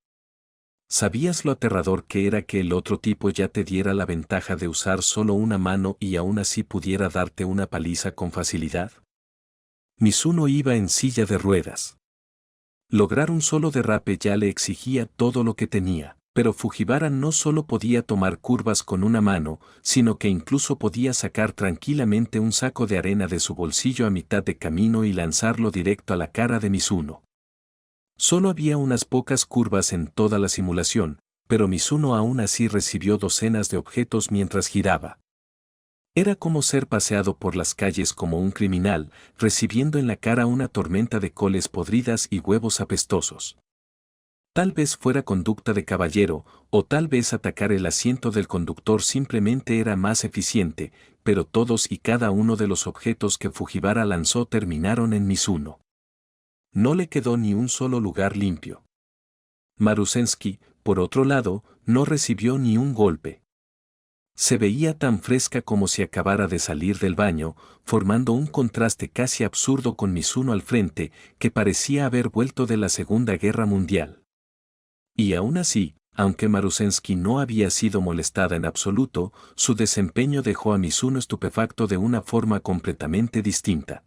¿Sabías lo aterrador que era que el otro tipo ya te diera la ventaja de usar solo una mano y aún así pudiera darte una paliza con facilidad? Mizuno iba en silla de ruedas. Lograr un solo derrape ya le exigía todo lo que tenía, pero Fujiwara no solo podía tomar curvas con una mano, sino que incluso podía sacar tranquilamente un saco de arena de su bolsillo a mitad de camino y lanzarlo directo a la cara de Mizuno. Solo había unas pocas curvas en toda la simulación, pero Mizuno aún así recibió docenas de objetos mientras giraba. Era como ser paseado por las calles como un criminal, recibiendo en la cara una tormenta de coles podridas y huevos apestosos. Tal vez fuera conducta de caballero, o tal vez atacar el asiento del conductor simplemente era más eficiente, pero todos y cada uno de los objetos que Fujiwara lanzó terminaron en Mizuno. No le quedó ni un solo lugar limpio. Marusensky, por otro lado, no recibió ni un golpe. Se veía tan fresca como si acabara de salir del baño, formando un contraste casi absurdo con Mizuno al frente, que parecía haber vuelto de la Segunda Guerra Mundial. Y aún así, aunque Marusensky no había sido molestada en absoluto, su desempeño dejó a Mizuno estupefacto de una forma completamente distinta.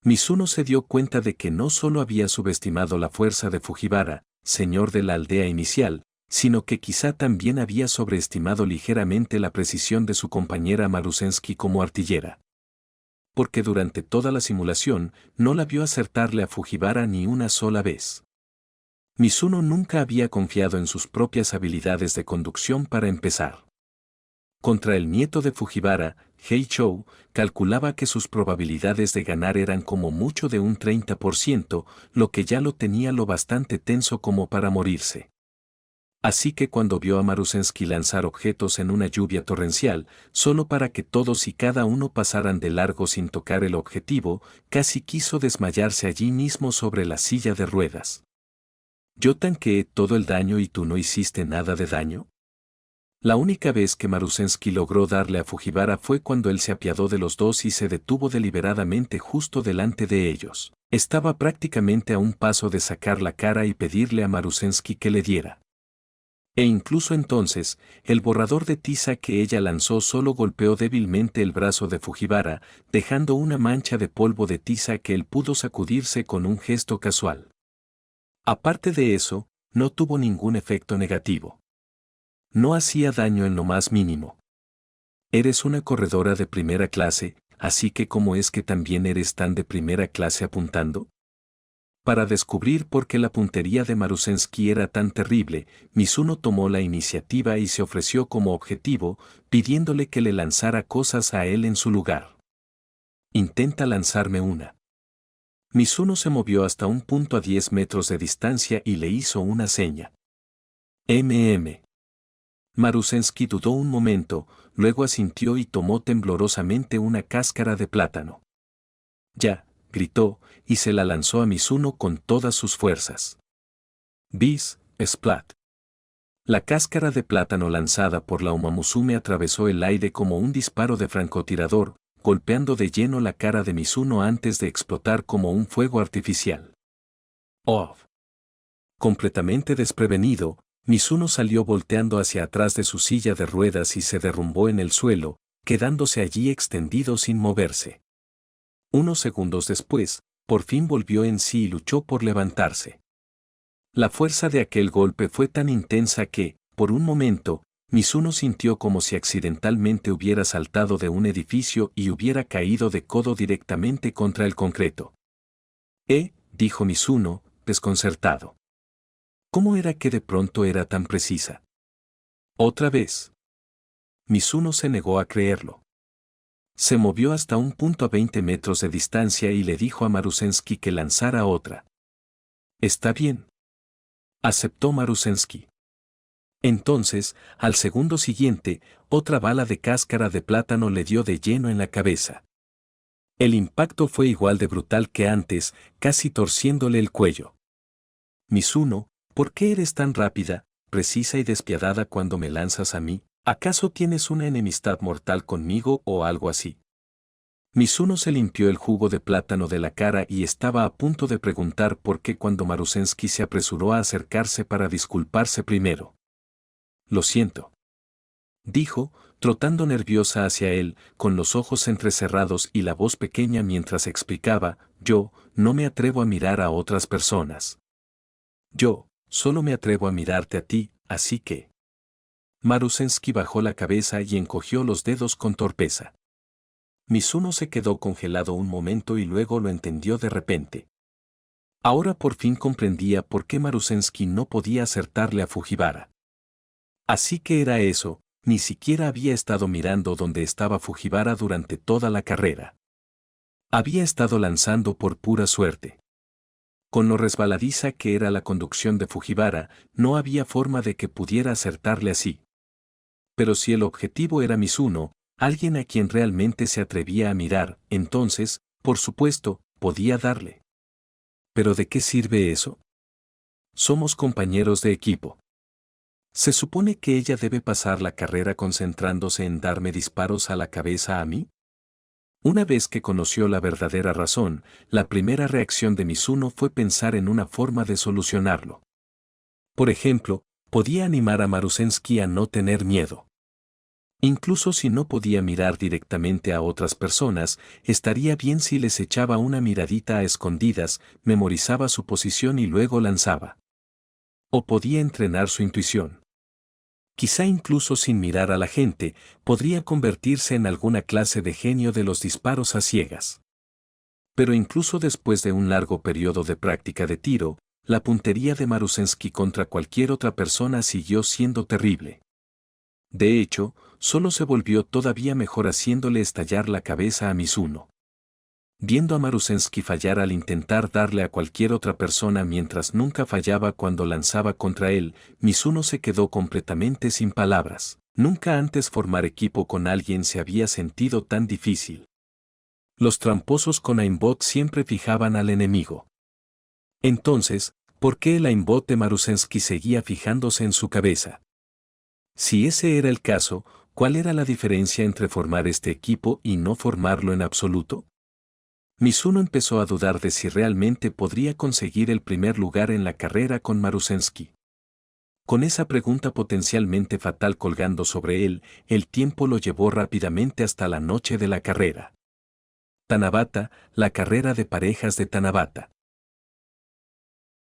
Mizuno se dio cuenta de que no solo había subestimado la fuerza de Fujiwara, señor de la aldea inicial, sino que quizá también había sobreestimado ligeramente la precisión de su compañera Marusensky como artillera. Porque durante toda la simulación no la vio acertarle a Fujiwara ni una sola vez. Mizuno nunca había confiado en sus propias habilidades de conducción para empezar. Contra el nieto de Fujiwara, Heichou, calculaba que sus probabilidades de ganar eran como mucho de un 30%, lo que ya lo tenía lo bastante tenso como para morirse. Así que cuando vio a Marusensky lanzar objetos en una lluvia torrencial, solo para que todos y cada uno pasaran de largo sin tocar el objetivo, casi quiso desmayarse allí mismo sobre la silla de ruedas. ¿Yo tanqueé todo el daño y tú no hiciste nada de daño? La única vez que Marusensky logró darle a Fujiwara fue cuando él se apiadó de los dos y se detuvo deliberadamente justo delante de ellos. Estaba prácticamente a un paso de sacar la cara y pedirle a Marusensky que le diera. E incluso entonces, el borrador de tiza que ella lanzó solo golpeó débilmente el brazo de Fujiwara, dejando una mancha de polvo de tiza que él pudo sacudirse con un gesto casual. Aparte de eso, no tuvo ningún efecto negativo. No hacía daño en lo más mínimo. Eres una corredora de primera clase, así que ¿cómo es que también eres tan de primera clase apuntando? Para descubrir por qué la puntería de Marusensky era tan terrible, Mizuno tomó la iniciativa y se ofreció como objetivo, pidiéndole que le lanzara cosas a él en su lugar. Intenta lanzarme una. Mizuno se movió hasta un punto a 10 metros de distancia y le hizo una seña. Marusensky dudó un momento, luego asintió y tomó temblorosamente una cáscara de plátano. Ya, gritó, y se la lanzó a Mizuno con todas sus fuerzas. Bis, splat. La cáscara de plátano lanzada por la Umamusume atravesó el aire como un disparo de francotirador, golpeando de lleno la cara de Mizuno antes de explotar como un fuego artificial. ¡Oh! Completamente desprevenido, Mizuno salió volteando hacia atrás de su silla de ruedas y se derrumbó en el suelo, quedándose allí extendido sin moverse. Unos segundos después, por fin volvió en sí y luchó por levantarse. La fuerza de aquel golpe fue tan intensa que, por un momento, Mizuno sintió como si accidentalmente hubiera saltado de un edificio y hubiera caído de codo directamente contra el concreto. Dijo Mizuno, desconcertado. ¿Cómo era que de pronto era tan precisa? Otra vez. Mizuno se negó a creerlo. Se movió hasta un punto a 20 metros de distancia y le dijo a Marusensky que lanzara otra. Está bien. Aceptó Marusensky. Entonces, al segundo siguiente, otra bala de cáscara de plátano le dio de lleno en la cabeza. El impacto fue igual de brutal que antes, casi torciéndole el cuello. Mizuno, ¿por qué eres tan rápida, precisa y despiadada cuando me lanzas a mí? ¿Acaso tienes una enemistad mortal conmigo o algo así? Mizuno se limpió el jugo de plátano de la cara y estaba a punto de preguntar por qué cuando Marusensky se apresuró a acercarse para disculparse primero. Lo siento, dijo, trotando nerviosa hacia él, con los ojos entrecerrados y la voz pequeña mientras explicaba, yo no me atrevo a mirar a otras personas. Yo solo me atrevo a mirarte a ti, así que... Marusensky bajó la cabeza y encogió los dedos con torpeza. Mizuno se quedó congelado un momento y luego lo entendió de repente. Ahora por fin comprendía por qué Marusensky no podía acertarle a Fujiwara. Así que era eso, ni siquiera había estado mirando donde estaba Fujiwara durante toda la carrera. Había estado lanzando por pura suerte. Con lo resbaladiza que era la conducción de Fujiwara, no había forma de que pudiera acertarle así. Pero si el objetivo era Mizuno, alguien a quien realmente se atrevía a mirar, entonces, por supuesto, podía darle. ¿Pero de qué sirve eso? Somos compañeros de equipo. ¿Se supone que ella debe pasar la carrera concentrándose en darme disparos a la cabeza a mí? Una vez que conoció la verdadera razón, la primera reacción de Mizuno fue pensar en una forma de solucionarlo. Por ejemplo, podía animar a Marusensky a no tener miedo. Incluso si no podía mirar directamente a otras personas, estaría bien si les echaba una miradita a escondidas, memorizaba su posición y luego lanzaba. O podía entrenar su intuición. Quizá incluso sin mirar a la gente, podría convertirse en alguna clase de genio de los disparos a ciegas. Pero incluso después de un largo periodo de práctica de tiro, la puntería de Marusensky contra cualquier otra persona siguió siendo terrible. De hecho, solo se volvió todavía mejor haciéndole estallar la cabeza a Mizuno. Viendo a Marusensky fallar al intentar darle a cualquier otra persona mientras nunca fallaba cuando lanzaba contra él, Mizuno se quedó completamente sin palabras. Nunca antes formar equipo con alguien se había sentido tan difícil. Los tramposos con aimbot siempre fijaban al enemigo. Entonces, ¿por qué el aimbot de Marusensky seguía fijándose en su cabeza? Si ese era el caso, ¿cuál era la diferencia entre formar este equipo y no formarlo en absoluto? Mizuno empezó a dudar de si realmente podría conseguir el primer lugar en la carrera con Marusensky. Con esa pregunta potencialmente fatal colgando sobre él, el tiempo lo llevó rápidamente hasta la noche de la carrera. Tanabata, la carrera de parejas de Tanabata.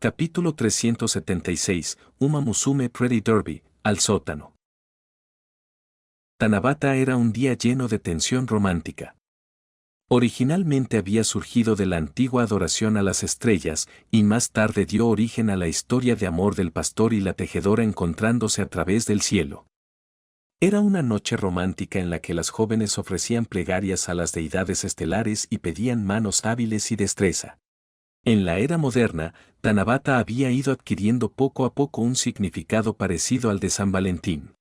Capítulo 376, Uma Musume Pretty Derby, al sótano. Tanabata era un día lleno de tensión romántica. Originalmente había surgido de la antigua adoración a las estrellas, y más tarde dio origen a la historia de amor del pastor y la tejedora encontrándose a través del cielo. Era una noche romántica en la que las jóvenes ofrecían plegarias a las deidades estelares y pedían manos hábiles y destreza. En la era moderna, Tanabata había ido adquiriendo poco a poco un significado parecido al de San Valentín.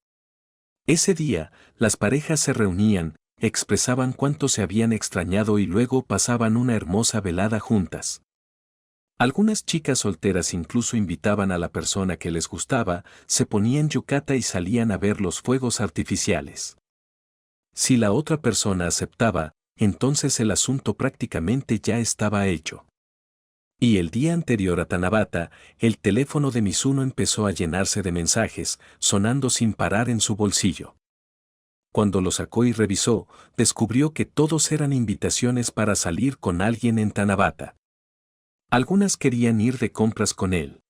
Ese día, las parejas se reunían, expresaban cuánto se habían extrañado y luego pasaban una hermosa velada juntas. Algunas chicas solteras incluso invitaban a la persona que les gustaba, se ponían yukata y salían a ver los fuegos artificiales. Si la otra persona aceptaba, entonces el asunto prácticamente ya estaba hecho. Y el día anterior a Tanabata, el teléfono de Mizuno empezó a llenarse de mensajes, sonando sin parar en su bolsillo. Cuando lo sacó y revisó, descubrió que todos eran invitaciones para salir con alguien en Tanabata. Algunas querían ir de compras con él.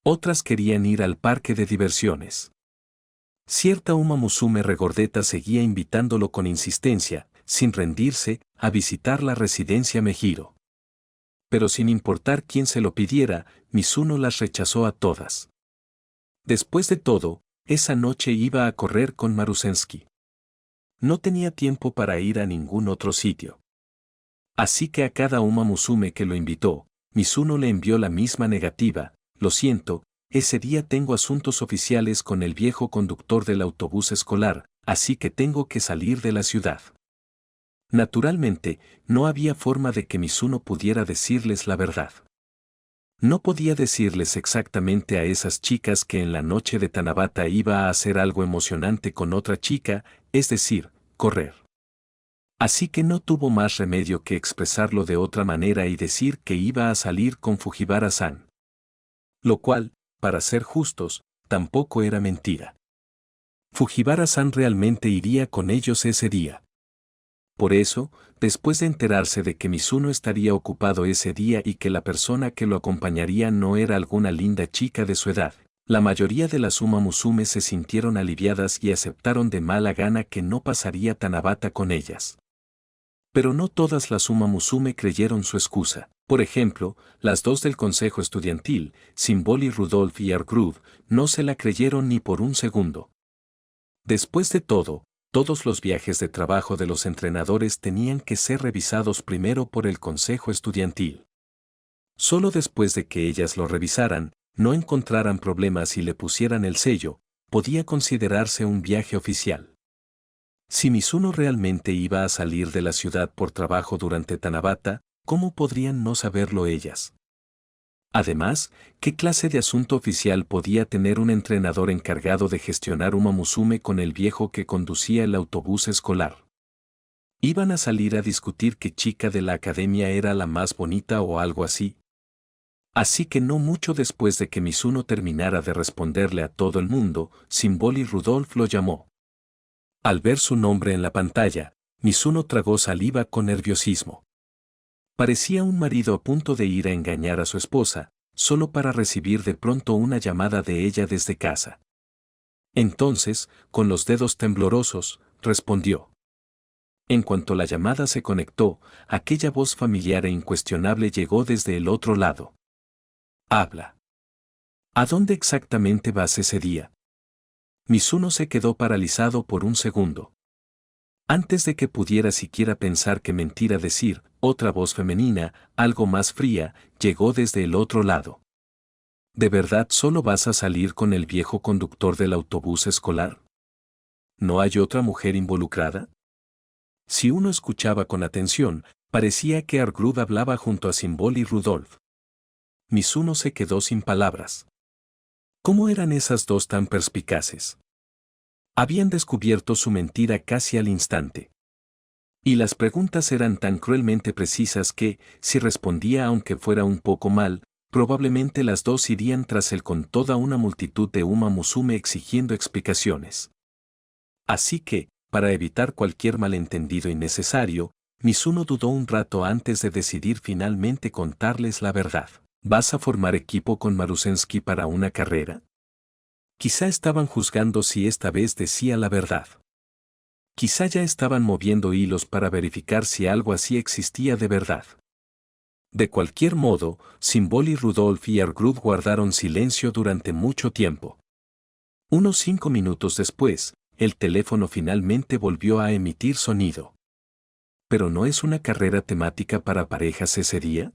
Otras querían ir al parque de diversiones. Cierta Uma Musume regordeta seguía invitándolo con insistencia, sin rendirse, a visitar la residencia Mejiro. Pero sin importar quién se lo pidiera, Mizuno las rechazó a todas. Después de todo, esa noche iba a correr con Marusensky. No tenía tiempo para ir a ningún otro sitio. Así que a cada Uma Musume que lo invitó, Mizuno le envió la misma negativa: lo siento, ese día tengo asuntos oficiales con el viejo conductor del autobús escolar, así que tengo que salir de la ciudad. Naturalmente, no había forma de que Mizuno pudiera decirles la verdad. No podía decirles exactamente a esas chicas que en la noche de Tanabata iba a hacer algo emocionante con otra chica, es decir, correr. Así que no tuvo más remedio que expresarlo de otra manera y decir que iba a salir con Fujiwara-san. Lo cual, para ser justos, tampoco era mentira. Fujiwara-san realmente iría con ellos ese día. Por eso, después de enterarse de que Mizuno estaría ocupado ese día y que la persona que lo acompañaría no era alguna linda chica de su edad, la mayoría de las Uma Musume se sintieron aliviadas y aceptaron de mala gana que no pasaría Tanabata con ellas. Pero no todas las Uma Musume creyeron su excusa. Por ejemplo, las dos del consejo estudiantil, Symboli Rudolph y Argrud, no se la creyeron ni por un segundo. Después de todo, todos los viajes de trabajo de los entrenadores tenían que ser revisados primero por el consejo estudiantil. Solo después de que ellas lo revisaran, no encontraran problemas y le pusieran el sello, podía considerarse un viaje oficial. Si Mizuno realmente iba a salir de la ciudad por trabajo durante Tanabata, ¿cómo podrían no saberlo ellas? Además, ¿qué clase de asunto oficial podía tener un entrenador encargado de gestionar Uma Musume con el viejo que conducía el autobús escolar? ¿Iban a salir a discutir qué chica de la academia era la más bonita o algo así? Así que no mucho después de que Mizuno terminara de responderle a todo el mundo, Symboli Rudolph lo llamó. Al ver su nombre en la pantalla, Mizuno tragó saliva con nerviosismo. Parecía un marido a punto de ir a engañar a su esposa, solo para recibir de pronto una llamada de ella desde casa. Entonces, con los dedos temblorosos, respondió. En cuanto la llamada se conectó, aquella voz familiar e incuestionable llegó desde el otro lado. Habla. ¿A dónde exactamente vas ese día? Mizuno se quedó paralizado por un segundo. Antes de que pudiera siquiera pensar qué mentira decir, otra voz femenina, algo más fría, llegó desde el otro lado. ¿De verdad solo vas a salir con el viejo conductor del autobús escolar? ¿No hay otra mujer involucrada? Si uno escuchaba con atención, parecía que Argrud hablaba junto a Symboli Rudolph. Mizuno se quedó sin palabras. ¿Cómo eran esas dos tan perspicaces? Habían descubierto su mentira casi al instante. Y las preguntas eran tan cruelmente precisas que, si respondía aunque fuera un poco mal, probablemente las dos irían tras él con toda una multitud de Uma Musume exigiendo explicaciones. Así que, para evitar cualquier malentendido innecesario, Mizuno dudó un rato antes de decidir finalmente contarles la verdad. ¿Vas a formar equipo con Marusensky para una carrera? Quizá estaban juzgando si esta vez decía la verdad. Quizá ya estaban moviendo hilos para verificar si algo así existía de verdad. De cualquier modo, Symboli Rudolph y Argrud guardaron silencio durante mucho tiempo. Unos 5 minutos después, el teléfono finalmente volvió a emitir sonido. ¿Pero no es una carrera temática para parejas ese día?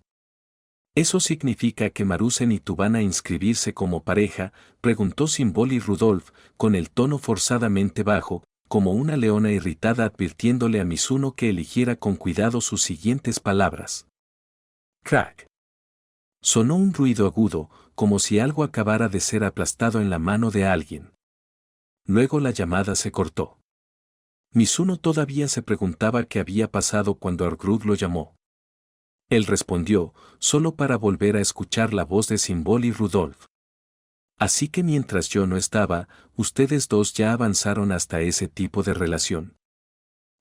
¿Eso significa que Marusen y tú van a inscribirse como pareja?, preguntó Symboli Rudolph, con el tono forzadamente bajo, como una leona irritada advirtiéndole a Mizuno que eligiera con cuidado sus siguientes palabras. Crack. Sonó un ruido agudo, como si algo acabara de ser aplastado en la mano de alguien. Luego la llamada se cortó. Mizuno todavía se preguntaba qué había pasado cuando Argrud lo llamó. Él respondió, solo para volver a escuchar la voz de Symboli Rudolph. Así que mientras yo no estaba, ustedes dos ya avanzaron hasta ese tipo de relación.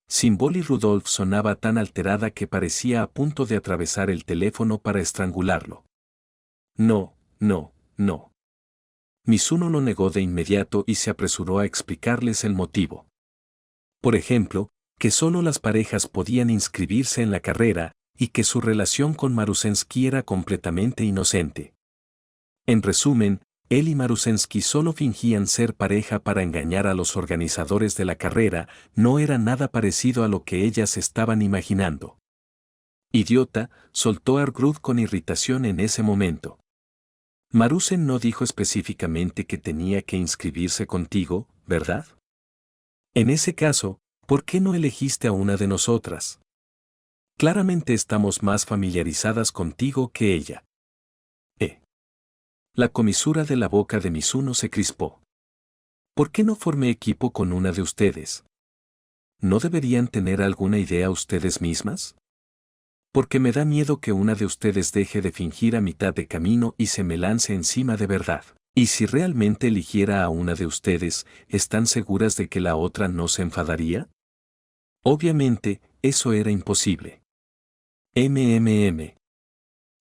Symboli Rudolph sonaba tan alterada que parecía a punto de atravesar el teléfono para estrangularlo. No, no, no. Mizuno lo negó de inmediato y se apresuró a explicarles el motivo. Por ejemplo, que solo las parejas podían inscribirse en la carrera, y que su relación con Marusensky era completamente inocente. En resumen, él y Marusensky solo fingían ser pareja para engañar a los organizadores de la carrera, no era nada parecido a lo que ellas estaban imaginando. Idiota, soltó Argrud con irritación en ese momento. Marusen no dijo específicamente que tenía que inscribirse contigo, ¿verdad? En ese caso, ¿por qué no elegiste a una de nosotras? Claramente estamos más familiarizadas contigo que ella. La comisura de la boca de Mizuno se crispó. ¿Por qué no formé equipo con una de ustedes? ¿no deberían tener alguna idea ustedes mismas? Porque me da miedo que una de ustedes deje de fingir a mitad de camino y se me lance encima de verdad. Y si realmente eligiera a una de ustedes, ¿están seguras de que la otra no se enfadaría? Obviamente, eso era imposible. MMM.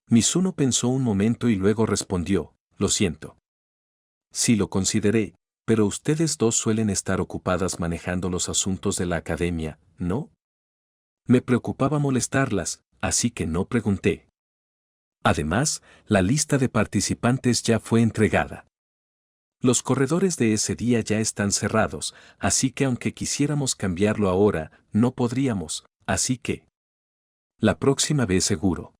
Mizuno pensó un momento y luego respondió, lo siento. Sí lo consideré, pero ustedes dos suelen estar ocupadas manejando los asuntos de la academia, ¿no? Me preocupaba molestarlas, así que no pregunté. Además, la lista de participantes ya fue entregada. Los corredores de ese día ya están cerrados, así que aunque quisiéramos cambiarlo ahora, no podríamos, así que... La próxima vez seguro.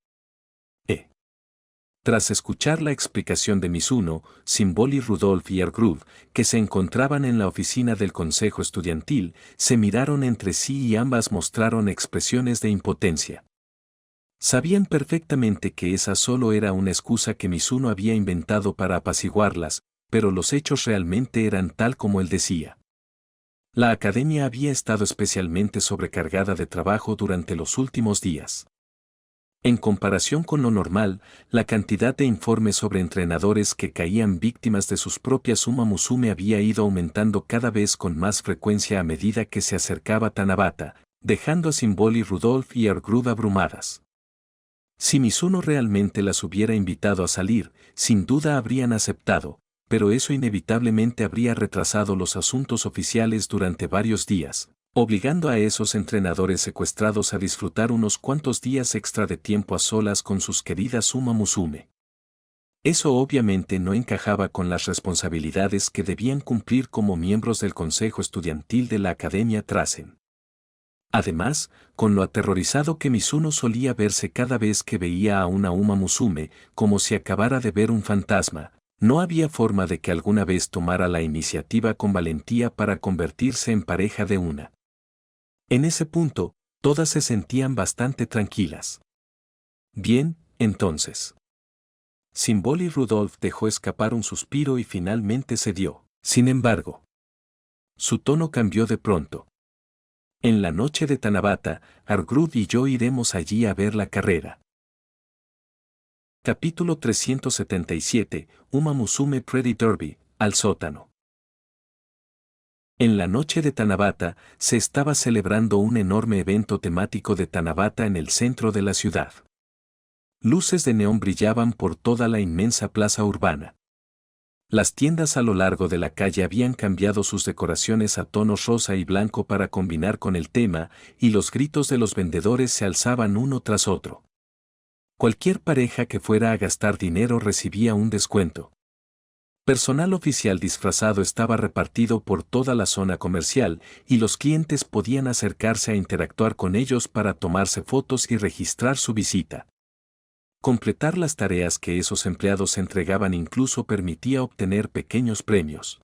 Tras escuchar la explicación de Mizuno, Simboli, Rudolf y Ergrud, que se encontraban en la oficina del consejo estudiantil, se miraron entre sí y ambas mostraron expresiones de impotencia. Sabían perfectamente que esa solo era una excusa que Mizuno había inventado para apaciguarlas, pero los hechos realmente eran tal como él decía. La academia había estado especialmente sobrecargada de trabajo durante los últimos días. En comparación con lo normal, la cantidad de informes sobre entrenadores que caían víctimas de sus propias Uma Musume había ido aumentando cada vez con más frecuencia a medida que se acercaba Tanabata, dejando a Simboli, Rudolf y Ergrud abrumadas. Si Mizuno realmente las hubiera invitado a salir, sin duda habrían aceptado, pero eso inevitablemente habría retrasado los asuntos oficiales durante varios días, obligando a esos entrenadores secuestrados a disfrutar unos cuantos días extra de tiempo a solas con sus queridas Uma Musume. Eso obviamente no encajaba con las responsabilidades que debían cumplir como miembros del consejo estudiantil de la Academia Trasen. Además, con lo aterrorizado que Mizuno solía verse cada vez que veía a una Uma Musume, como si acabara de ver un fantasma, no había forma de que alguna vez tomara la iniciativa con valentía para convertirse en pareja de una. En ese punto, todas se sentían bastante tranquilas. Bien, entonces. Simboli Rudolf dejó escapar un suspiro y finalmente cedió. Sin embargo, su tono cambió de pronto. En la noche de Tanabata, Ergrud y yo iremos allí a ver la carrera. Capítulo 377, Uma Musume Pretty Derby, al sótano. En la noche de Tanabata, se estaba celebrando un enorme evento temático de Tanabata en el centro de la ciudad. Luces de neón brillaban por toda la inmensa plaza urbana. Las tiendas a lo largo de la calle habían cambiado sus decoraciones a tonos rosa y blanco para combinar con el tema, y los gritos de los vendedores se alzaban uno tras otro. Cualquier pareja que fuera a gastar dinero recibía un descuento. Personal oficial disfrazado estaba repartido por toda la zona comercial, y los clientes podían acercarse a interactuar con ellos para tomarse fotos y registrar su visita. Completar las tareas que esos empleados entregaban incluso permitía obtener pequeños premios.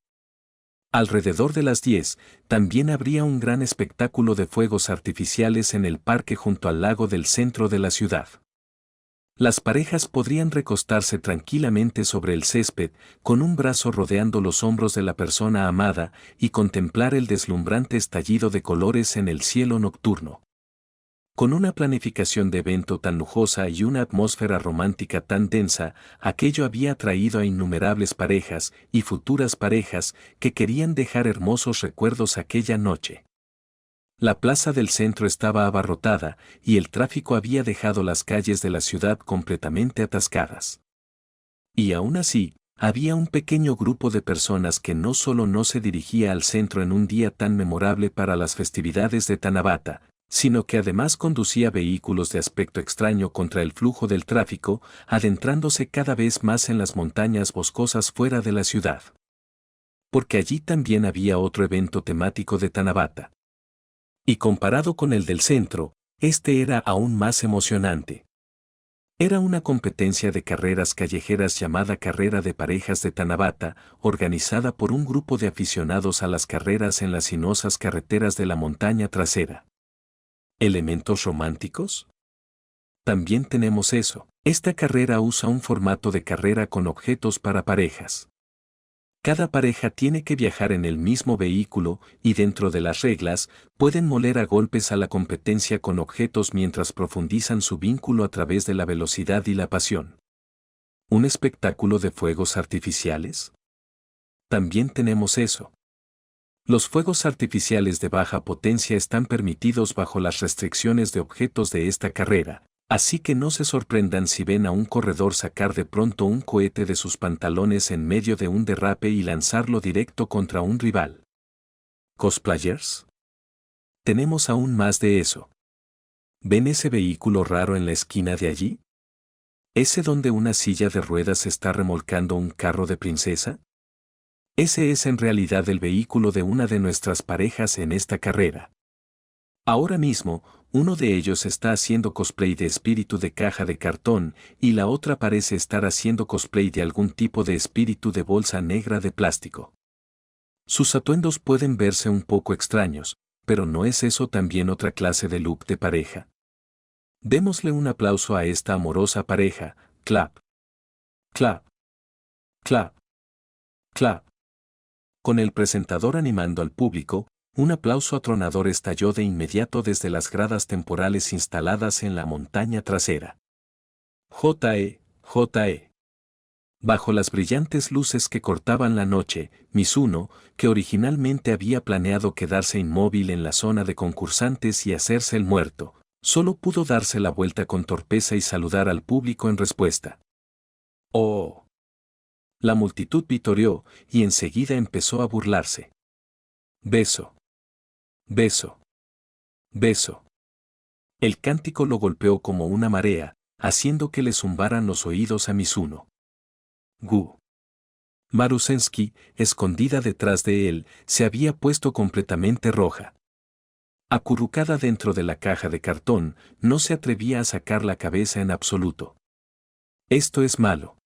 Alrededor de las 10, también habría un gran espectáculo de fuegos artificiales en el parque junto al lago del centro de la ciudad. Las parejas podrían recostarse tranquilamente sobre el césped, con un brazo rodeando los hombros de la persona amada, y contemplar el deslumbrante estallido de colores en el cielo nocturno. Con una planificación de evento tan lujosa y una atmósfera romántica tan densa, aquello había atraído a innumerables parejas y futuras parejas que querían dejar hermosos recuerdos aquella noche. La plaza del centro estaba abarrotada y el tráfico había dejado las calles de la ciudad completamente atascadas. Y aún así, había un pequeño grupo de personas que no solo no se dirigía al centro en un día tan memorable para las festividades de Tanabata, sino que además conducía vehículos de aspecto extraño contra el flujo del tráfico, adentrándose cada vez más en las montañas boscosas fuera de la ciudad. Porque allí también había otro evento temático de Tanabata. Y comparado con el del centro, este era aún más emocionante. Era una competencia de carreras callejeras llamada Carrera de Parejas de Tanabata, organizada por un grupo de aficionados a las carreras en las sinuosas carreteras de la montaña trasera. ¿Elementos románticos? También tenemos eso. Esta carrera usa un formato de carrera con objetos para parejas. Cada pareja tiene que viajar en el mismo vehículo y dentro de las reglas, pueden moler a golpes a la competencia con objetos mientras profundizan su vínculo a través de la velocidad y la pasión. ¿Un espectáculo de fuegos artificiales? También tenemos eso. Los fuegos artificiales de baja potencia están permitidos bajo las restricciones de objetos de esta carrera, así que no se sorprendan si ven a un corredor sacar de pronto un cohete de sus pantalones en medio de un derrape y lanzarlo directo contra un rival. ¿Cosplayers? Tenemos aún más de eso. ¿Ven ese vehículo raro en la esquina de allí? ¿Ese donde una silla de ruedas está remolcando un carro de princesa? Ese es en realidad el vehículo de una de nuestras parejas en esta carrera. Ahora mismo, uno de ellos está haciendo cosplay de espíritu de caja de cartón y la otra parece estar haciendo cosplay de algún tipo de espíritu de bolsa negra de plástico. Sus atuendos pueden verse un poco extraños, pero ¿no es eso también otra clase de look de pareja? Démosle un aplauso a esta amorosa pareja. Clap. Clap. Clap. Clap. Con el presentador animando al público, un aplauso atronador estalló de inmediato desde las gradas temporales instaladas en la montaña trasera. J.E. J.E. Bajo las brillantes luces que cortaban la noche, Mizuno, que originalmente había planeado quedarse inmóvil en la zona de concursantes y hacerse el muerto, solo pudo darse la vuelta con torpeza y saludar al público en respuesta. ¡Oh! La multitud vitoreó y enseguida empezó a burlarse. Beso. Beso. Beso. El cántico lo golpeó como una marea, haciendo que le zumbaran los oídos a Mizuno. Gu. Marusensky, escondida detrás de él, se había puesto completamente roja. Acurrucada dentro de la caja de cartón, no se atrevía a sacar la cabeza en absoluto. Esto es malo.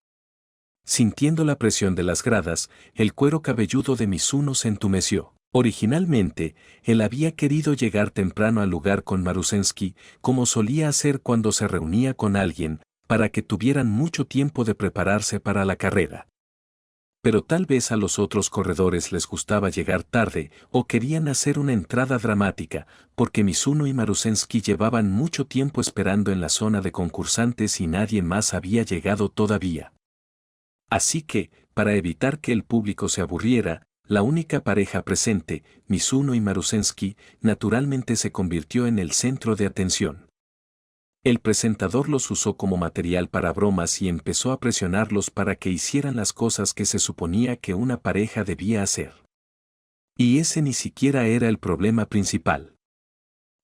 Sintiendo la presión de las gradas, el cuero cabelludo de Mizuno se entumeció. Originalmente, él había querido llegar temprano al lugar con Marusensky, como solía hacer cuando se reunía con alguien, para que tuvieran mucho tiempo de prepararse para la carrera. Pero tal vez a los otros corredores les gustaba llegar tarde o querían hacer una entrada dramática, porque Mizuno y Marusensky llevaban mucho tiempo esperando en la zona de concursantes y nadie más había llegado todavía. Así que, para evitar que el público se aburriera, la única pareja presente, Mizuno y Marusensky, naturalmente se convirtió en el centro de atención. El presentador los usó como material para bromas y empezó a presionarlos para que hicieran las cosas que se suponía que una pareja debía hacer. Y ese ni siquiera era el problema principal.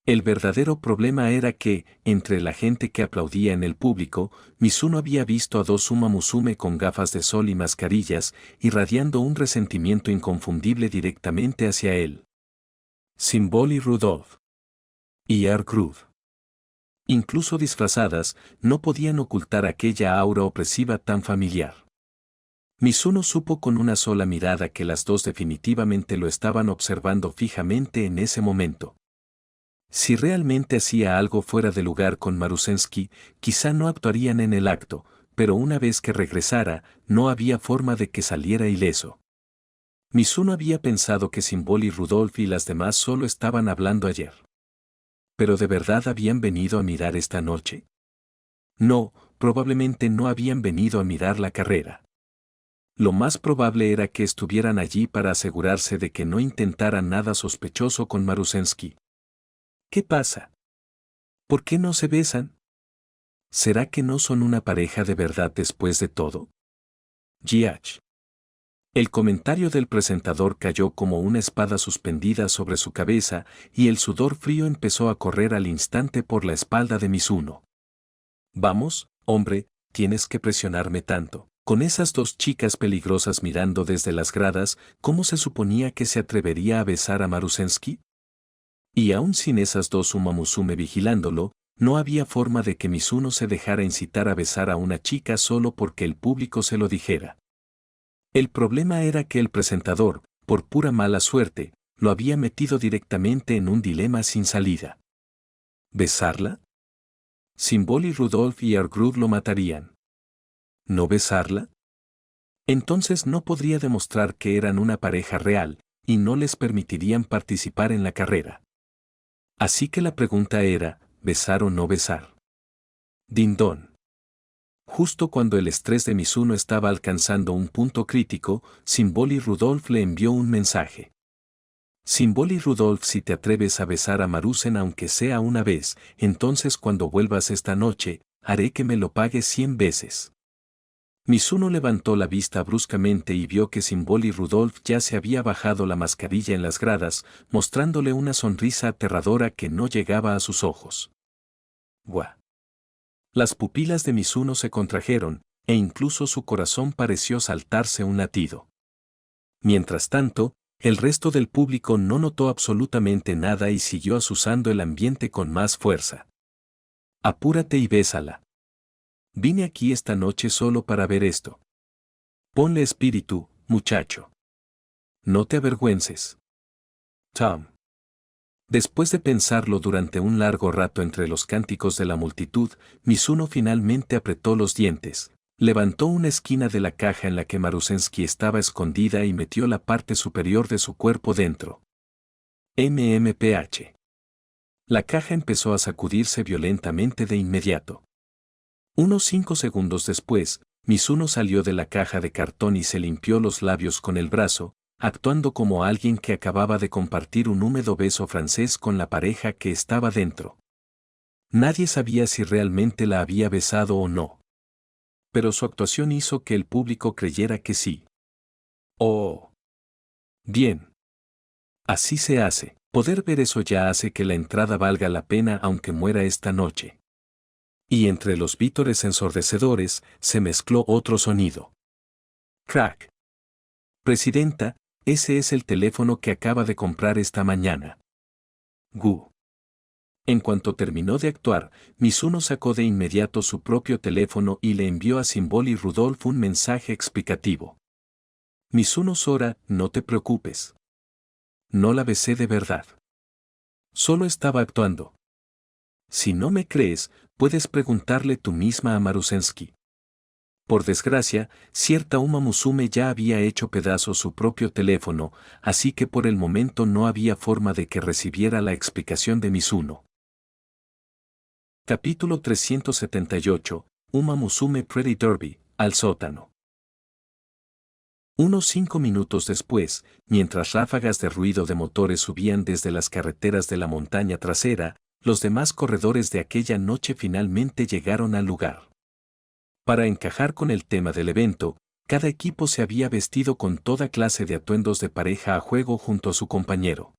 El verdadero problema era que, entre la gente que aplaudía en el público, Mizuno había visto a dos Uma Musume con gafas de sol y mascarillas, irradiando un resentimiento inconfundible directamente hacia él. Symbol y Rudolph. Y R-Groove. Incluso disfrazadas, no podían ocultar aquella aura opresiva tan familiar. Mizuno supo con una sola mirada que las dos definitivamente lo estaban observando fijamente en ese momento. Si realmente hacía algo fuera de lugar con Marusensky, quizá no actuarían en el acto, pero una vez que regresara, no había forma de que saliera ileso. Mizuno había pensado que Symbol y Rudolph y las demás solo estaban hablando ayer. ¿Pero de verdad habían venido a mirar esta noche? No, probablemente no habían venido a mirar la carrera. Lo más probable era que estuvieran allí para asegurarse de que no intentaran nada sospechoso con Marusensky. ¿Qué pasa? ¿Por qué no se besan? ¿Será que no son una pareja de verdad después de todo? GH. El comentario del presentador cayó como una espada suspendida sobre su cabeza y el sudor frío empezó a correr al instante por la espalda de Mizuno. Vamos, hombre, tienes que presionarme tanto. Con esas dos chicas peligrosas mirando desde las gradas, ¿cómo se suponía que se atrevería a besar a Marusensky? Y aún sin esas dos Uma Musume vigilándolo, no había forma de que Mizuno se dejara incitar a besar a una chica solo porque el público se lo dijera. El problema era que el presentador, por pura mala suerte, lo había metido directamente en un dilema sin salida. ¿Besarla? Symbol y Rudolph y R-Groove lo matarían. ¿No besarla? Entonces no podría demostrar que eran una pareja real, y no les permitirían participar en la carrera. Así que la pregunta era, ¿besar o no besar? Dindón. Justo cuando el estrés de Mizuno estaba alcanzando un punto crítico, Symboli Rudolph le envió un mensaje. Symboli Rudolph, si te atreves a besar a Marusen aunque sea una vez, entonces cuando vuelvas esta noche, haré que me lo pagues 100 veces. Mizuno levantó la vista bruscamente y vio que Symboli Rudolph ya se había bajado la mascarilla en las gradas, mostrándole una sonrisa aterradora que no llegaba a sus ojos. ¡Guau! Las pupilas de Mizuno se contrajeron, e incluso su corazón pareció saltarse un latido. Mientras tanto, el resto del público no notó absolutamente nada y siguió azuzando el ambiente con más fuerza. Apúrate y bésala. Vine aquí esta noche solo para ver esto. Ponle espíritu, muchacho. No te avergüences. Tom. Después de pensarlo durante un largo rato entre los cánticos de la multitud, Mizuno finalmente apretó los dientes, levantó una esquina de la caja en la que Marusensky estaba escondida y metió la parte superior de su cuerpo dentro. MMPH. La caja empezó a sacudirse violentamente de inmediato. Unos 5 segundos después, Mizuno salió de la caja de cartón y se limpió los labios con el brazo, actuando como alguien que acababa de compartir un húmedo beso francés con la pareja que estaba dentro. Nadie sabía si realmente la había besado o no. Pero su actuación hizo que el público creyera que sí. ¡Oh! Bien. Así se hace. Poder ver eso ya hace que la entrada valga la pena aunque muera esta noche. Y entre los vítores ensordecedores se mezcló otro sonido. Crack. Presidenta, ese es el teléfono que acaba de comprar esta mañana. Gu. En cuanto terminó de actuar, Mizuno sacó de inmediato su propio teléfono y le envió a Symboli Rudolph un mensaje explicativo. Mizuno Sora, no te preocupes. No la besé de verdad. Solo estaba actuando. Si no me crees, puedes preguntarle tú misma a Marusensky. Por desgracia, cierta Uma Musume ya había hecho pedazos su propio teléfono, así que por el momento no había forma de que recibiera la explicación de Mizuno. Capítulo 378, Uma Musume Pretty Derby, al sótano. Unos 5 minutos después, mientras ráfagas de ruido de motores subían desde las carreteras de la montaña trasera, los demás corredores de aquella noche finalmente llegaron al lugar. Para encajar con el tema del evento, cada equipo se había vestido con toda clase de atuendos de pareja a juego junto a su compañero.